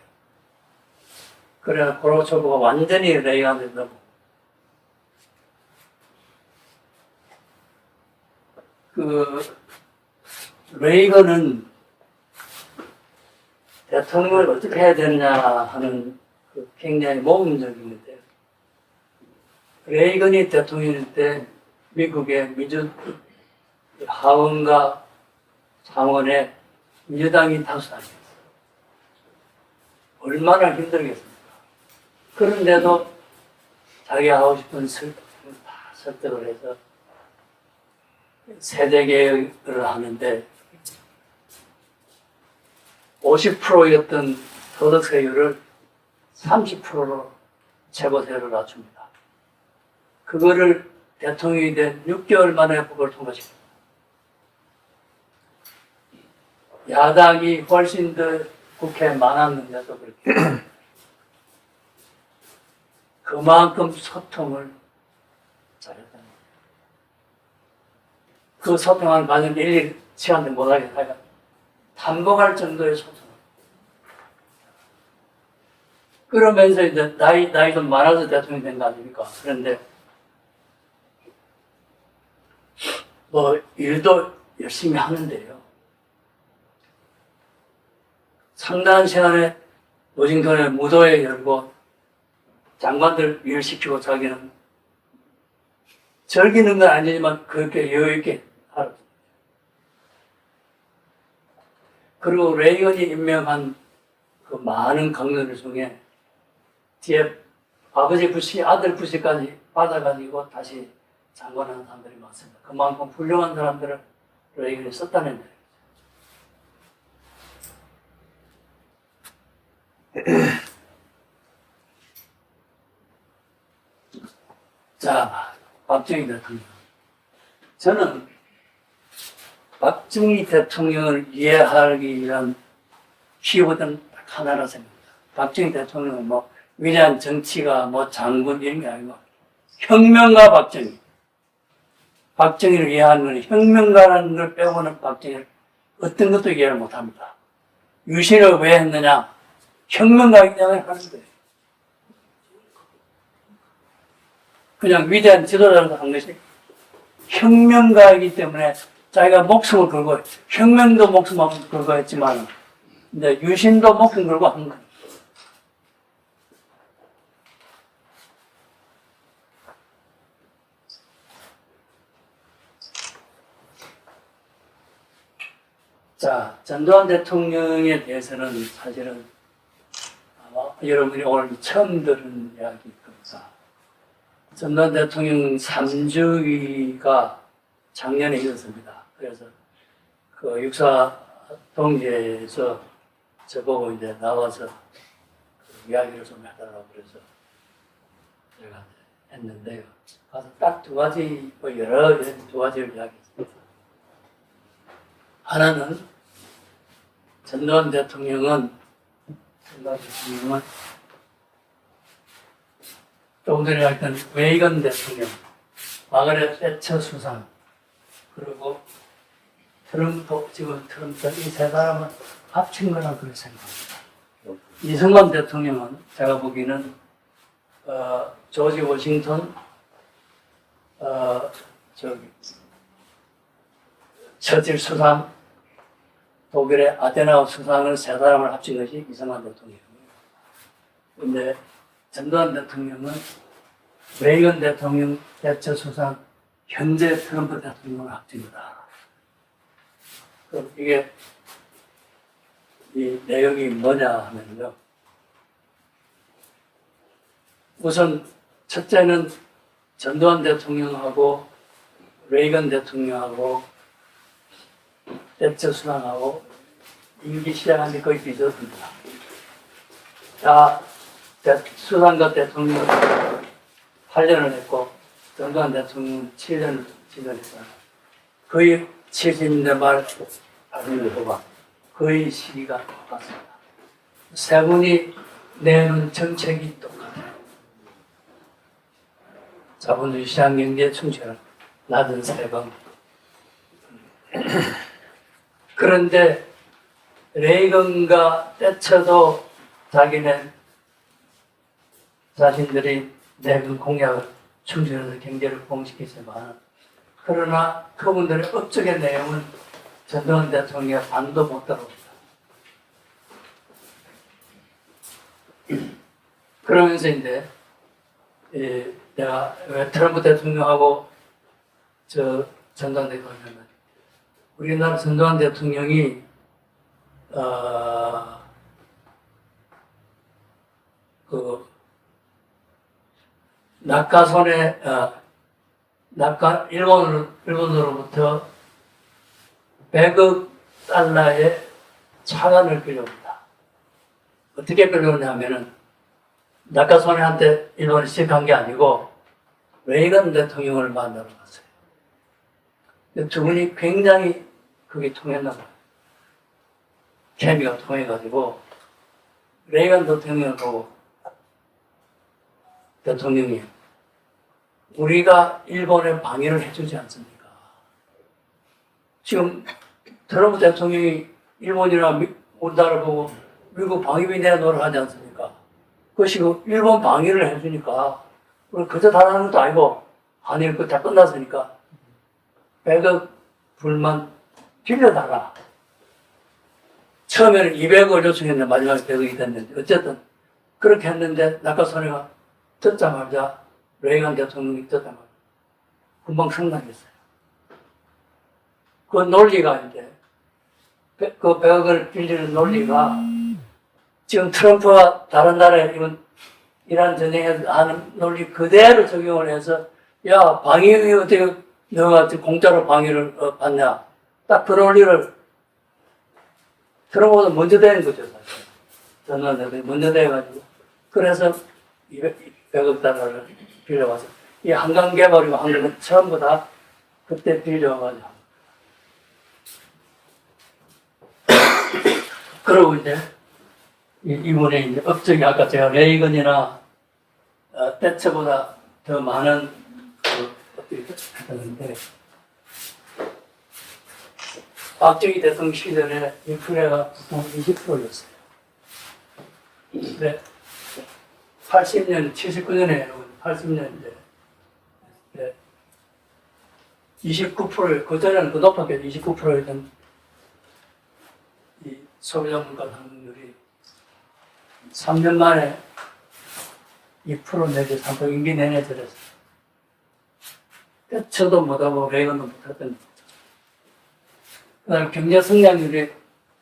그래서 고르바초프가 완전히 레이건한테 너무 레이건은 대통령을 어떻게 해야 되느냐 하는 굉장히 모험적인데 레이건이 대통령일 때 미국의 하원과 상원에 민주당이 다수당이었어요. 얼마나 힘들겠습니까? 그런데도 자기가 하고 싶은 설득을 다 설득을 해서 세대개혁을 하는데 50%였던 소득세율을 30%로 최고세율을 낮춥니다. 그거를 대통령이 된 6개월 만에 그걸 통과시킵니다. 야당이 훨씬 더 국회에 많았는데도 그렇게 그만큼 소통을 잘했다는 거예요. 그 소통하는 과정을 일일이 시간을 못하게 하여 단복할 정도의 소통. 그러면서 이제 나이도 많아서 대통령이 된 거 아닙니까? 그런데 뭐 일도 열심히 하는데요. 상당한 시간에 워싱턴에 무도회 열고 장관들 일을 시키고 자기는 즐기는 건 아니지만 그렇게 여유있게 알았습니다. 그리고 레이건이 임명한 그 많은 강론들 중에 뒤에 아버지 부시, 아들 부시까지 받아가지고 다시 장관하는 사람들이 많습니다. 그만큼 훌륭한 사람들을 레이건이 썼다는 거예요. 자, 박정희 대통령. 저는 박정희 대통령을 이해하기 위한 키워드는 딱 하나라 생각합니다. 박정희 대통령은 뭐 위대한 정치가 뭐 장군 이런 게 아니고 혁명가 박정희. 박정희를 이해하는 건 혁명가라는 걸 빼고는 박정희를 어떤 것도 이해를 못합니다. 유신을 왜 했느냐? 혁명가이냐고 하는 거예요. 그냥 위대한 지도자로서 한 것이 혁명가이기 때문에 자기가 목숨을 걸고, 혁명도 목숨을 걸고 했지만, 이제 유신도 목숨 걸고 한 거예요. 자, 전두환 대통령에 대해서는 사실은 아마 여러분이 오늘 처음 들은 이야기일 겁니다. 전두환 대통령 3주기가 작년에 있었습니다. 그래서 그 육사 동지에서 저보고 이제 나와서 그 이야기를 좀 해달라고 그래서 제가 했는데요. 가서 딱 두 가지, 뭐 여러 두 가지를 이야기했습니다. 하나는 전두환 대통령은 조금 전에 했던 레이건 대통령, 마가렛 대처 수상, 그리고 트럼프, 지금 트럼프 이 세 사람은 합친 거라고 그렇게 생각합니다. 이승만 대통령은 제가 보기에는 조지 워싱턴, 처칠 수상, 독일의 아데나우 수상을 세 사람을 합친 것이 이승만 대통령이에요. 근데 전두환 대통령은 레이건 대통령 대처 수상, 현재 트럼프 대통령을 합친 거다. 그럼 이게 이 내용이 뭐냐 하면요. 우선 첫째는 전두환 대통령하고 레이건 대통령하고 대처 수상하고 임기 시작한 지 거의 비슷합니다. 다 수상과 대통령 8년을 했고 전두환 대통령은 7년을 지냈어요. 거의 70년대 말 80년대 후반 거의 시기가 똑같습니다. 세 분이 내는 정책이 똑같아요. 자본주의 시장 경제 충실한 낮은 세금. 그런데 레이건과 대처도 자신들이 내건 공약을 충실해서 경제를 부흥시키지만, 그러나 그분들의 업적의 내용은 전두환 대통령의 반도 못 따라옵니다. 그러면서 이제 내가 왜 트럼프 대통령하고 전두환 대통령은 우리나라 전두환 대통령이 낙하손에 일본으로부터 100억 달러의 차관을 빌려옵니다. 어떻게 빌려오냐면은 낙하손해한테 일본이 시작한 게 아니고 레이건 대통령을 만나러 갔어요. 두 분이 굉장히 그게 통했나 봐요. 케미가 통해가지고 레이건 대통령을 보고 대통령이 우리가 일본에 방해를 해주지 않습니까? 지금 트럼프 대통령이 일본이나 우리나라를 보고 미국 방위비 내놓으라 하지 않습니까? 그것이 일본 방위를 해주니까 우리 그저 달라는 것도 아니고 한일 그 다 끝났으니까 100억 불만 빌려달라. 처음에는 200을 요청했는데 마지막에 100억이 됐는데 어쨌든 그렇게 했는데 낙하손해가 듣자마자 레이건 대통령이 듣자마자 금방 승낙했어요. 그 논리가 이제 그 100억을 빌리는 논리가 지금 트럼프와 다른 나라에 이란 전쟁에서 하는 논리 그대로 적용을 해서 야 방위 어떻게 너가 공짜로 방위를 받냐 딱 그 논리를 트럼프보다 먼저 되는 거죠 사실. 전두환 먼저 돼가지고 그래서 200억 달러를 빌려와서 이 한강 개발이고 한강은 전부 다 그때 빌려와가지고 그러고 이제 이분의 이제 업적이 아까 제가 레이건이나 대처보다 더 많은 업적이 했는데 박정희 대통령 시절에 인플레가 보통 20%였어요. 근데 80년, 79년에 80년대 29%, 그전에는 그 높았겠죠. 29%였던 이 소비자 물가 상승률이 3년 만에 2% 내지 3% 임기 내내 들었어요. 저도 못하고 레이건도 못했던. 그 다음에 경제 성장률이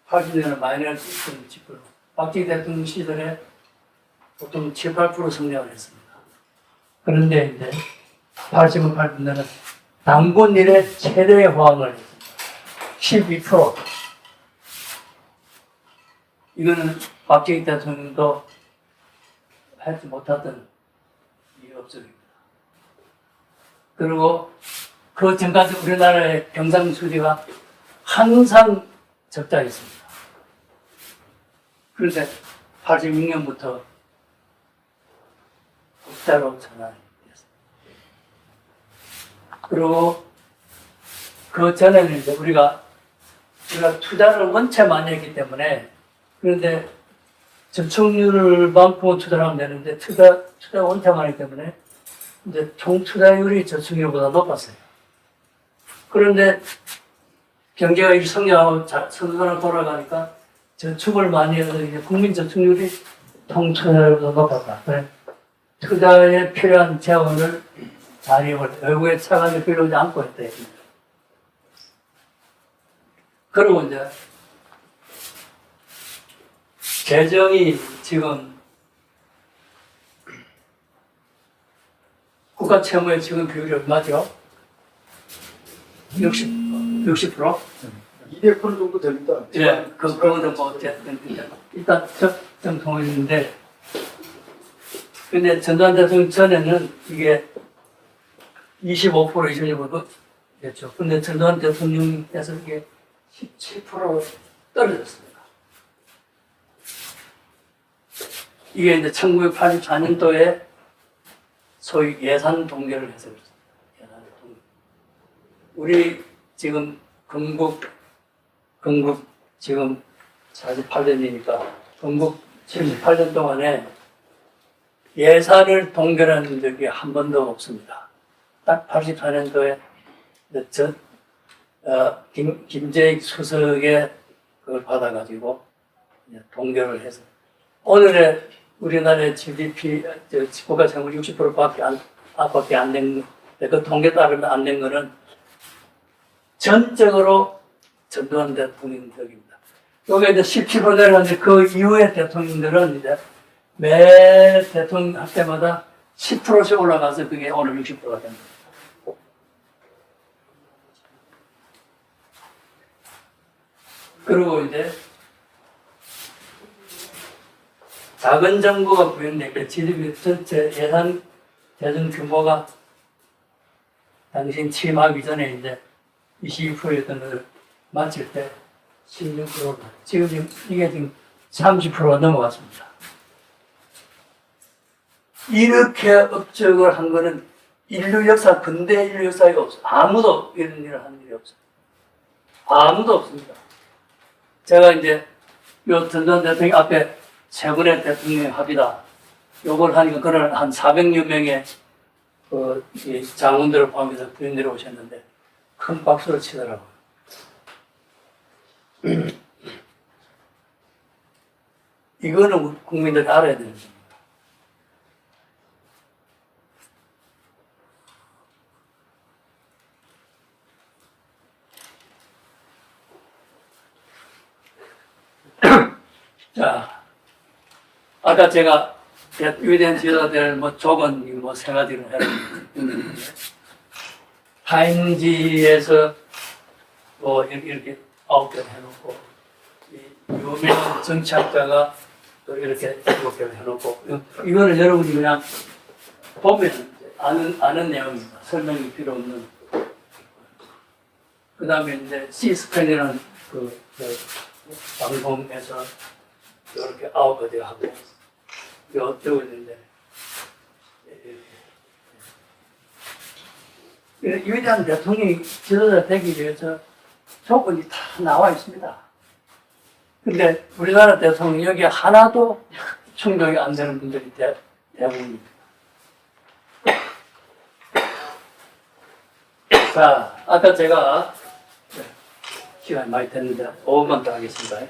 80년에 마이너스 2.7%. 박정희 대통령 시절에 보통 7, 8% 성장을 했습니다. 그런데 이제 80년, 80년은 당군 이래 최대의 호황을 했습니다. 12%. 이거는 박정희 대통령도 하지 못했던 이 업적입니다. 그리고 그 전까지 우리나라의 경상수지가 항상 적자였습니다. 그런데 86년부터 적자로 전환이 됐습니다. 그리고 그 전에는 이제 우리가 투자를 원체 많이 했기 때문에, 그런데 저축률만큼은 투자를 하면 되는데 투자 원체 많이 했기 때문에 이제 총 투자율이 저축률보다 높았어요. 그런데 경제가 이렇게 성장하고 선선하게 돌아가니까 저축을 많이 해서 이제 국민 저축률이 총 투자율보다 높았다. 그래. 투자에 필요한 재원을 자립을 외국에 차관이 필요하지 않고 했다. 그리고 이제 재정이 지금 국가 채무의 지금 비율이 얼마죠? 60%? 200% 정도 됩니다. 예, 그거는 뭐 어쨌든 일단 정통했는데, 근데 전두환 대통령 전에는 이게 25%, 26% 됐죠. 근데 전두환 대통령께서 이게 17% 떨어졌습니다. 이게 이제 1984년도에 소위 예산 동결을 해서 그렇습니다. 예산 동결. 우리 지금 건국 지금 48년이니까 건국 78년 동안에 예산을 동결한 적이 한 번도 없습니다. 딱 84년도에 김재익 수석의 그걸 받아가지고 동결을 해서 오늘의 우리나라의 GDP, 국가 채무 60%밖에 안 된, 그 통계 따르면 안 된 거는 전적으로 전두환 대통령 덕입니다. 여기 이제 17% 내려갔는데 그 이후의 대통령들은 이제 매 대통령 할 때마다 10%씩 올라가서 그게 오늘 60%가 됩니다. 그리고 이제 작은 정부가 구현된 GDP 전체 예산 재정 규모가 당신 취임하기 전에 이제 22%였던 것을 마칠 때 16%, 지금 이게 지금 30%가 넘어갔습니다. 이렇게 업적을 한 거는 근대 인류 역사에 없어요. 아무도 이런 일을 한 일이 없어요. 아무도 없습니다. 제가 이제 요 전두환 대통령 앞에 세 분의 대통령 합의다. 요걸 하니까 그런 한 400여 명의 이 장군들을 포함해서 부인들이 오셨는데 큰 박수를 치더라고요. 이거는 국민들이 알아야 되는 겁니다. 자, 아까 제가 위대한 지도자들 조건 세 가지를 했는데 타임지에서 이렇게 9개를 해놓고 유명한 정치학자가 또 이렇게 7개를 해놓고 이거는 여러분이 그냥 보면 아는 내용입니다. 설명이 필요 없는. 그 다음에 이제 C-SPAN이라는 그 방송에서 이렇게 9가지 하고 어쩌고 있는데 위대한 대통령이 지도자 되기 위해서 조건이 다 나와 있습니다. 근데 우리나라 대통령 여기 하나도 충족이 안 되는 분들이 대부분입니다. 자, 아까 제가 시간이 많이 됐는데 5분만 더 하겠습니다.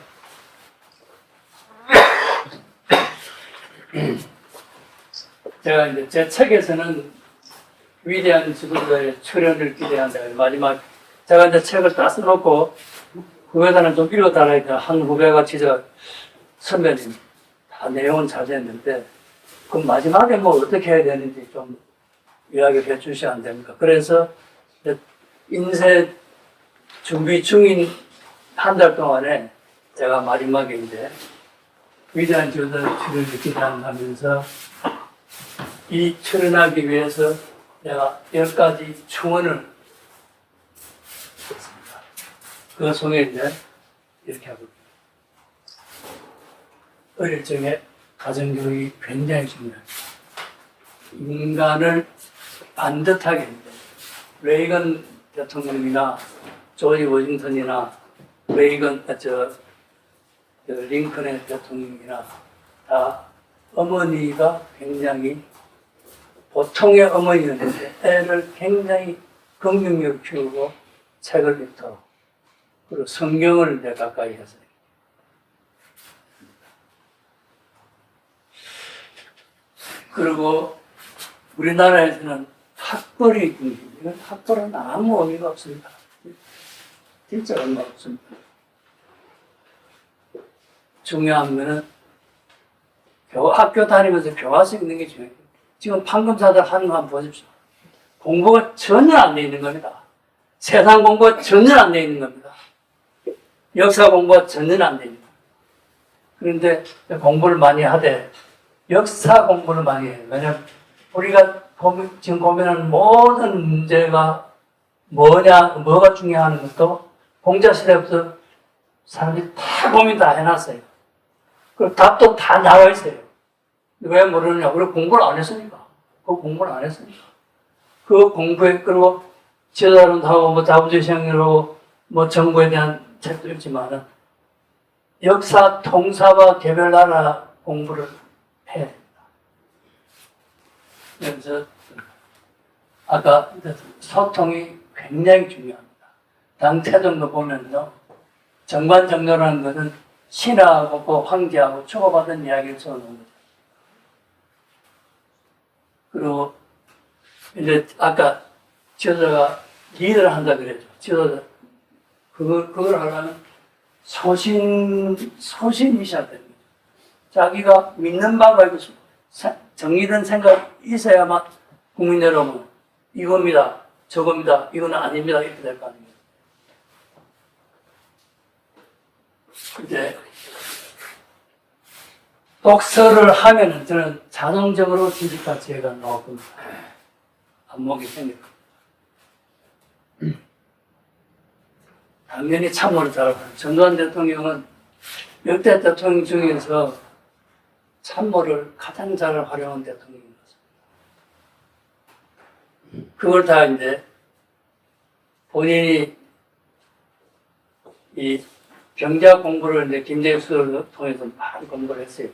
제가 이제 제 책에서는 위대한 지도자의 출현을 기대한다. 마지막 제가 이제 책을 딱 써놓고 후배들은 좀 읽어달라니까 한 후배가 진짜 선배님 다 내용은 잘 됐는데 그 마지막에 뭐 어떻게 해야 되는지 좀 이야기해 주시면 안 됩니까? 그래서 인쇄 준비 중인 한 달 동안에 제가 마지막에 이제 위대한 지도자의 출현을 기대한다면서 이 출연하기 위해서 내가 10가지 충언을 했습니다. 그 속에 이제 이렇게 하고 어릴 적에 가정교육이 굉장히 중요합니다. 인간을 반듯하게 합니다. 레이건 대통령이나 조지 워싱턴이나 링컨의 대통령이나 다 어머니가 굉장히 보통의 어머니였는데 애를 굉장히 긍정적으로 키우고 책을 읽도록 그리고 성경을 내 가까이 해서 그리고 우리나라에서는 학벌이 있습니다. 이건 학벌은 아무 의미가 없습니다. 진짜 의미가 없습니다. 중요한 거는 학교 다니면서 교과서 읽는 게 중요해요. 지금 판검사들 하는 거 한번 보십시오. 공부가 전혀 안 돼 있는 겁니다. 세상 공부가 전혀 안 돼 있는 겁니다. 역사 공부가 전혀 안 돼 있는 겁니다. 그런데 공부를 많이 하되 역사 공부를 많이 해요. 왜냐하면 우리가 지금 고민하는 모든 문제가 뭐가 중요한 것도 공자시대부터 사람들이 다 고민 다 해놨어요. 그리고 답도 다 나와 있어요. 왜 모르느냐? 우리 공부를 안 했으니까. 그 공부를 안 했으니까. 그 공부에, 그리고 지도자론하고 뭐 자부지시행이라고 뭐 정부에 대한 책도 있지만은 역사, 통사와 개별 나라 공부를 해야 됩니다. 그래서 아까 소통이 굉장히 중요합니다. 당 태동도 보면요. 정관정도라는 것은 신하고 그 황제하고 주고받은 이야기를 써놓은 거죠. 그리고 이제 아까 지도자가 리더를 한다 그랬죠. 지도자 그걸 하려면 소신이셔야 됩니다. 자기가 믿는 바가 있고 정리된 생각이 있어야만 국민 여러분 이겁니다, 저겁니다, 이거는 아닙니다 이렇게 될 거 아닙니까? 이제 독서를 하면은 저는 자동적으로 지식가치가 나오고 안목이 생깁니다. 당연히 참모를 잘하고 전두환 대통령은 역대 대통령 중에서 참모를 가장 잘 활용한 대통령인 것입니다. 그걸 다 이제 본인이 이 경제학 공부를 이제 김대중 수석을 통해서 많이 공부를 했어요.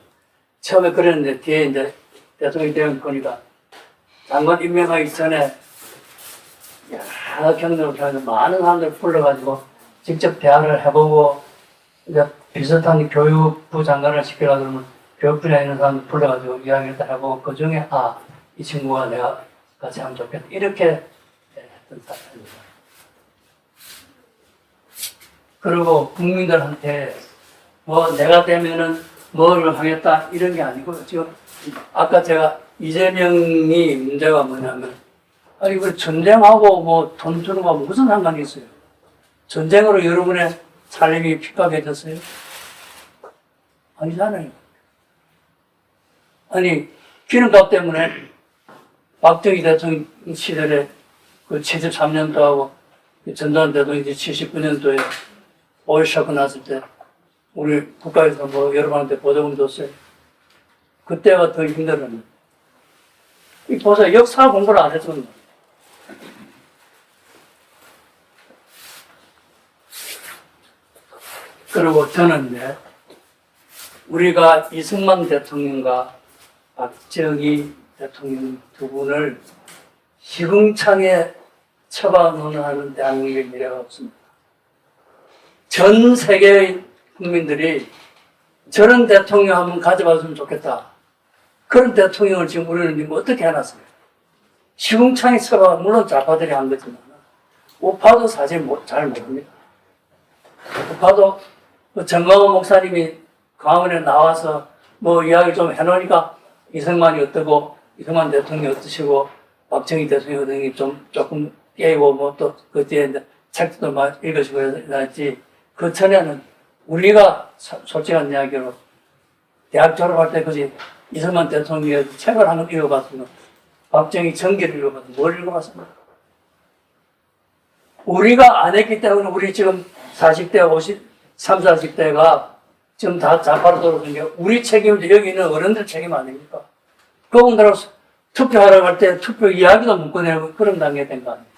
처음에 그랬는데 뒤에 이제 대통령이 되면 보니까 장관 임명하기 전에 여러 경력을 통해서 많은 사람들 불러가지고 직접 대화를 해보고 이제 비슷한 교육부 장관을 시키려 그러면 교육 분야에 있는 사람들 불러가지고 이야기를 다 해보고 그 중에 이 친구가 내가 같이 하면 좋겠다 이렇게 했던 사람입니다. 그리고 국민들한테 뭐 내가 되면은 뭘 하겠다 이런 게 아니고 지금 아까 제가 이재명이 문제가 뭐냐면 이거 전쟁하고 뭐 돈 주는 거 무슨 상관이 있어요? 전쟁으로 여러분의 삶이 핍박해졌어요? 아니잖아요. 아니 기름값 때문에 박정희 대통령 시절에 그 73년도하고 전두환 대통령이 79년도에 오일 쇼크 났을 때 우리 국가에서 뭐 여러분한테 보조금 줬어요. 그때가 더 힘들었는데. 이 보세요. 역사 공부를 안 했습니다. 그리고 저는 우리가 이승만 대통령과 박정희 대통령 두 분을 시궁창에 처방하는 대한민국의 미래가 없습니다. 전 세계의 국민들이 저런 대통령 한번 가져봤으면 좋겠다. 그런 대통령을 지금 우리는 어떻게 해놨어요? 시궁창에 처방, 물론 좌파들이 한 거지만 우파도 사실 잘 모릅니다. 우파도 정광훈 목사님이 강원에 나와서 뭐 이야기 좀 해놓으니까 이승만이 어떠고 이승만 대통령이 어떠시고 박정희 대통령이 좀 조금 깨고 뭐 또 그 뒤에 책도 막 읽으시고 했지. 그 전에는 우리가 솔직한 이야기로 대학 졸업할 때 그지 이승만 대통령의 책을 한번 읽어봤으면 박정희 전기를 읽어봤으면 뭘 읽어봤습니까? 우리가 안 했기 때문에 우리 지금 40대, 50, 30, 40대가 지금 다 좌파로 돌아오는 게 우리 책임인데 여기 있는 어른들 책임 아닙니까? 그분들하고 투표하러 갈 때 투표 이야기도 못 꺼내고 그런 단계에 된 거 아니에요.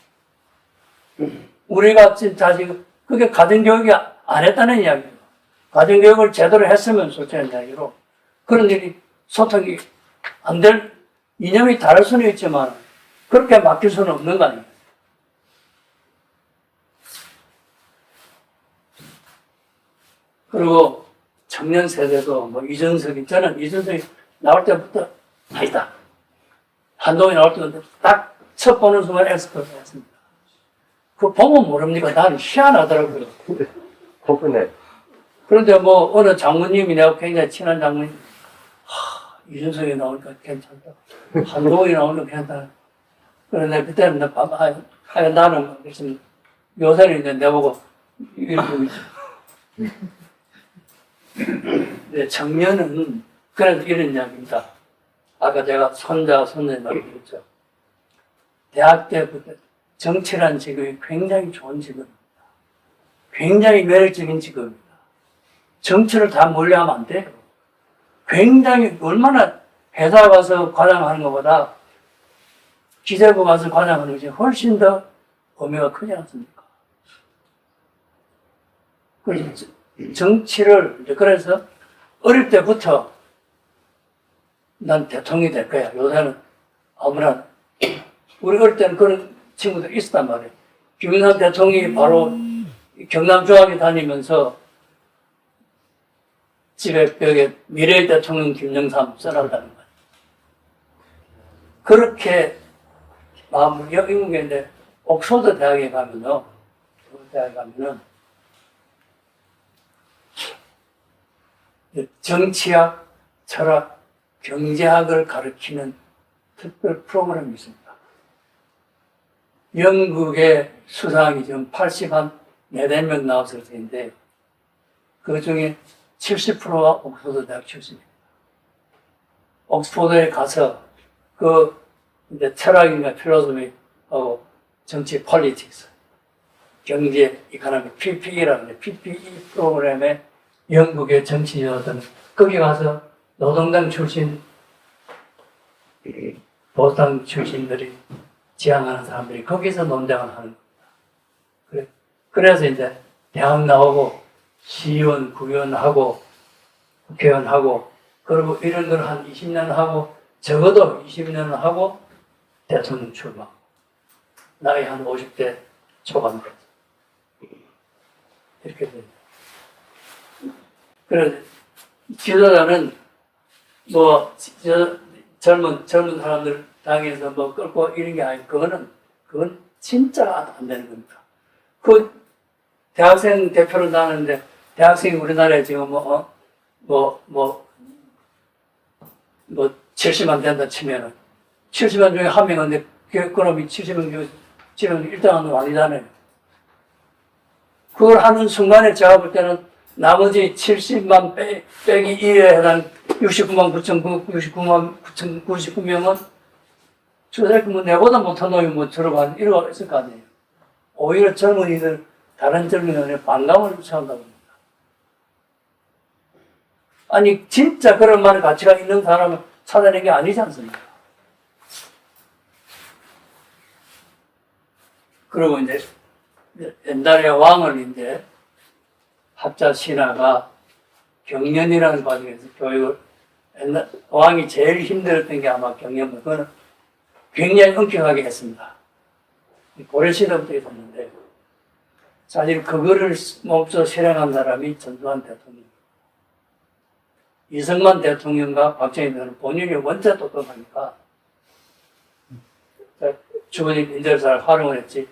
우리가 진짜 지금 그게 가정교육이 안 했다는 이야기예요. 가정교육을 제대로 했으면 솔직한 이야기로 그런 일이 소통이 안 될 이념이 다를 수는 있지만 그렇게 맡길 수는 없는 거 아니에요. 그리고 청년 세대도 뭐 이준석이 저는 이준석이 나올 때부터 아니다. 한동훈이 나올 때부터 딱 첫 보는 순간 엑스퍼트였습니다. 그거 보면 모릅니까? 나는 희한하더라고요. 그분에 그런데 뭐 어느 장모님이 내가 굉장히 친한 장모님 이준석이 나오니까 괜찮다. 한동훈이 나오니까 괜찮다. 그런데 그때는 나는 무슨 요새는 이제 내보고 이러고 있죠. 네, 청년은 그래서 이런 이야기입니다. 아까 제가 손자, 손녀 말했죠. 대학 때부터 정치라는 직업이 굉장히 좋은 직업입니다. 굉장히 매력적인 직업입니다. 정치를 다 몰려하면 안 돼요. 굉장히 얼마나 회사 가서 과장하는 것보다 기재부 가서 과장하는 것이 훨씬 더 의미가 크지 않습니까? 그래서 정치를 그래서 어릴 때부터 난 대통령이 될 거야. 요새는 아무나 우리 어릴 때는 그런 친구들 있었단 말이에요. 김영삼 대통령이 바로 경남 조합에 다니면서 집에 벽에 미래의 대통령 김영삼 써놨다는 거예요. 그렇게 마음을 미국인데 옥스퍼드 대학에 가면은 정치학, 철학, 경제학을 가르치는 특별 프로그램이 있습니다. 영국의 수상이 지금 84명 나왔을 텐데 그 중에 70%가 옥스퍼드 대학 출신입니다. 옥스퍼드에 가서 그 이제 철학이나 필로소피하고 정치 폴리틱스, 경제 이코노미 PPE라는 PPE 프로그램에 영국의 정치인들 거기 가서 노동당 출신, 보수당 출신들이 지향하는 사람들이 거기서 논쟁을 하는 겁니다. 그래서 이제 대학 나오고 시의원, 구의원하고 국회의원하고 그리고 이런 걸 한 20년 하고 적어도 20년을 하고 대통령 출마. 나이 한 50대 초반까지. 이렇게 됩니다. 그래서 지도자는 뭐 젊은 사람들 당에서 뭐 끌고 이런 게 아니고 그건 진짜 안 되는 겁니다. 그 대학생 대표를 나누는데 대학생이 우리나라에 지금 70만 된다 치면은 70만 중에 한 명인데 그놈이 70명 중에 1등하는 건 아니잖아요. 그걸 하는 순간에 제가 볼 때는 나머지 70만 빼기 2에 해당 69만 9,999명은 저 새끼 뭐 내보다 못한 놈이 뭐 들어가는 이러고 있을 거 아니에요. 오히려 젊은이들, 다른 젊은이들의 반감을 표한다고 합니다. 아니, 진짜 그런 말의 가치가 있는 사람을 찾아낸 게 아니지 않습니까? 그리고 이제 옛날에 왕을 이제 합자 신화가 경연이라는 과정에서 교육을 옛날 왕이 제일 힘들었던 게 아마 경연, 그거는 굉장히 엄격하게 했습니다. 고려 시대부터 있었는데 사실 그거를 몸소 실행한 사람이 전두환 대통령. 이승만 대통령과 박정희 대통령 본인이 원체 똑똑하니까 주거지 인재를 잘 활용을 했지.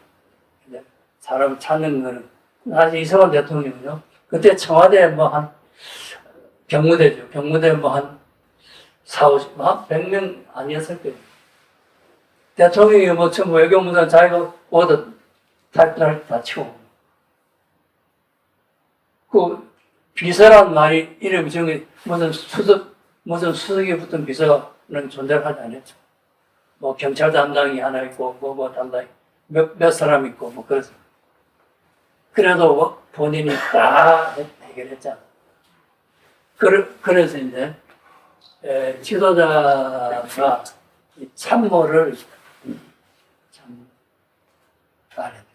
근데 사람을 찾는 거는 사실 이승만 대통령은요. 그때 청와대에 뭐 한 경무대죠. 경무대 뭐 한 40, 100명 아니었을 거예요. 대통령이 뭐 전부 외교무사 자기가 오더 다 치고. 그 비서란 말이 이름 중에 무슨 수석이 붙은 비서는 존재를 하지 않았죠. 뭐 경찰 담당이 하나 있고 뭐 담당이 몇 사람 있고 뭐 그래서 그래도 본인이 다 해결했잖아. 그래서 이제 지도자가 이 참모를 참 잘해야 돼.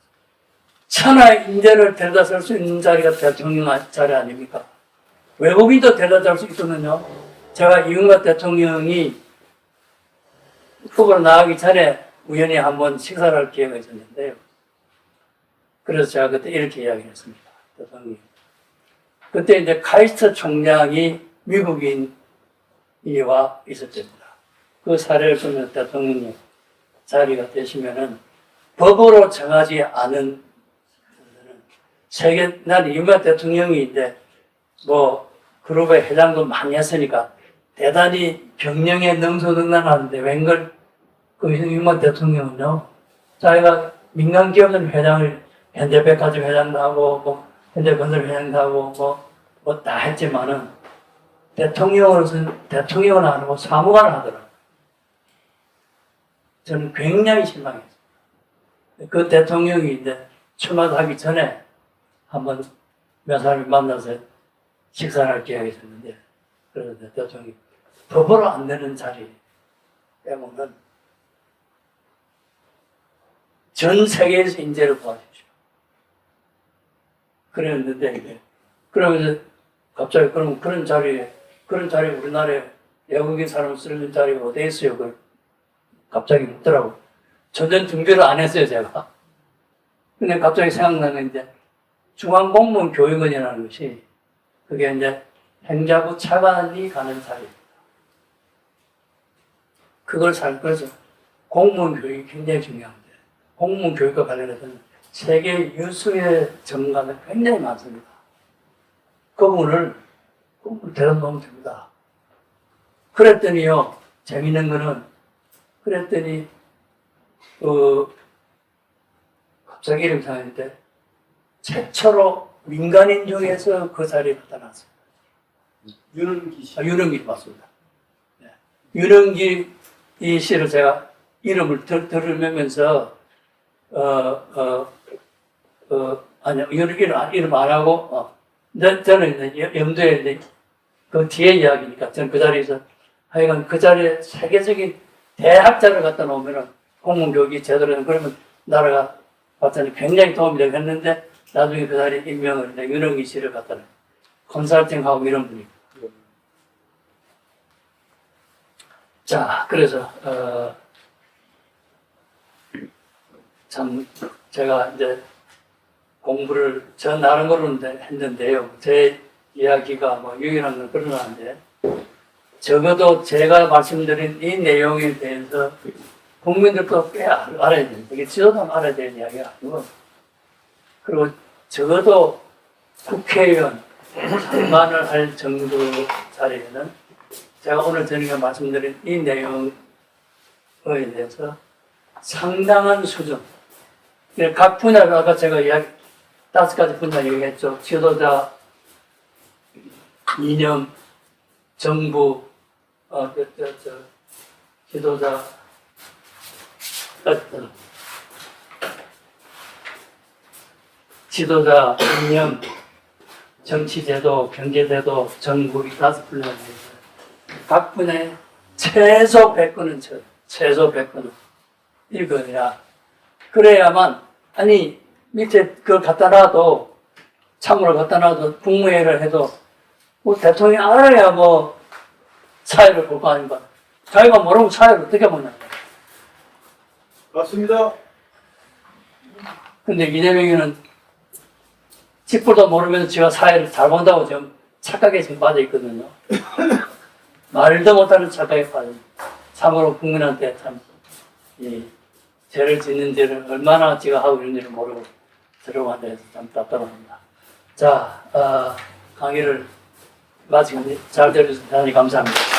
천하의 인재를 데려다 쓸 수 있는 자리가 대통령 자리 아닙니까? 외국인도 데려다 줄 수 있으면요. 제가 이명박 대통령이 후보로 나가기 전에 우연히 한번 식사를 할 기회가 있었는데요. 그래서 제가 그때 이렇게 이야기를 했습니다. 대통령이. 그때 이제 카이스트 총장이 미국인이와 있었답니다. 그 사례를 보면 대통령이 자리가 되시면은 법으로 정하지 않은 세계, 난 이명박 대통령이 이제 뭐 그룹의 회장도 많이 했으니까 대단히 경영에 능수능란하는데 웬걸 그 이명박 대통령은요, 자기가 민간기업은 회장을 현대백화점 회장도 하고 뭐 현대건설 회장도 하고 뭐 다 했지만은 대통령으로서는 대통령은 안 하고 사무관을 하더라고요. 저는 굉장히 실망했어요. 그 대통령이 이제 출마하기 전에 한번 몇 사람이 만나서 식사를 할 기회가 있었는데, 그래서 대통령이 법으로 안 되는 자리 빼고는 전 세계에서 인재를 구하십시오. 그랬는데, 이게, 그러면서 갑자기 그럼 그런 자리에 우리나라에 외국인 사람 쓰는 자리가 어디에 있어요? 그걸 갑자기 묻더라고. 전전 준비를 안 했어요, 제가. 근데 갑자기 생각나는 이제 중앙공무원 교육원이라는 것이 그게 이제 행자부 차관이 가는 자리입니다. 그걸 그래서 공무원 교육이 굉장히 중요한데, 공무원 교육과 관련해서는 세계 유수의 전문가들 굉장히 많습니다. 그분을 데려다 놓으면 됩니다. 그랬더니요, 재밌는 거는, 그랬더니, 갑자기 이름 생각했는데, 최초로 민간인 중에서 그 자리에 나타났습니다. 윤은기 씨. 윤은기 맞습니다. 네. 윤은기 이 씨를 제가 이름을 들으면서 아니요, 이름 안 하고 저는 이제 염두에 이제 그 뒤에 이야기니까 저는 그 자리에서 하여간 그 자리에 세계적인 대학자를 갖다 놓으면은 공무교육이 제대로 되면 그러면 나라가 봤더니 굉장히 도움이 되겠는데 나중에 그 자리에 임명을 이제 윤은기 씨를 갖다 놓은 컨설팅하고 이런 분이. 자, 그래서 참 제가 이제 공부를 저 나름으로는 했는데요. 제 이야기가 뭐 유일한 건 그러는데 적어도 제가 말씀드린 이 내용에 대해서 국민들도 꽤 알아야 됩니다. 이게 지도자만 알아야 되는 이야기가 아니고, 그리고 적어도 국회의원 상관을 할 정도 자리에는 제가 오늘 저녁에 말씀드린 이 내용에 대해서 상당한 수준, 각 분야가 아까 제가 5가지 분야 얘기했죠. 지도자, 이념, 정부, 지도자, 지도자, 이념, 정치제도, 경제제도, 정부 이 5분야에 각 분야에 최소 100건은 최소 100건은 읽어야 그래야만, 아니 밑에 그걸 갖다 놔도 참으로 갖다 놔도 국무회의를 해도 뭐 대통령이 알아야 뭐 사회를 볼 거 아닌가. 자기가 모르면 사회를 어떻게 보냐. 맞습니다. 근데 이재명이는 직불도 모르면서 제가 사회를 잘 본다고 지금 착각에 지금 빠져 있거든요. 말도 못하는 착각에 빠져. 참으로 국민한테 참, 죄를 짓는 죄를 얼마나 제가 하고 있는지를 모르고 들어간다 해서 참 답답합니다. 자, 강의를 마치고 잘 들어주셔서 대단히 감사합니다.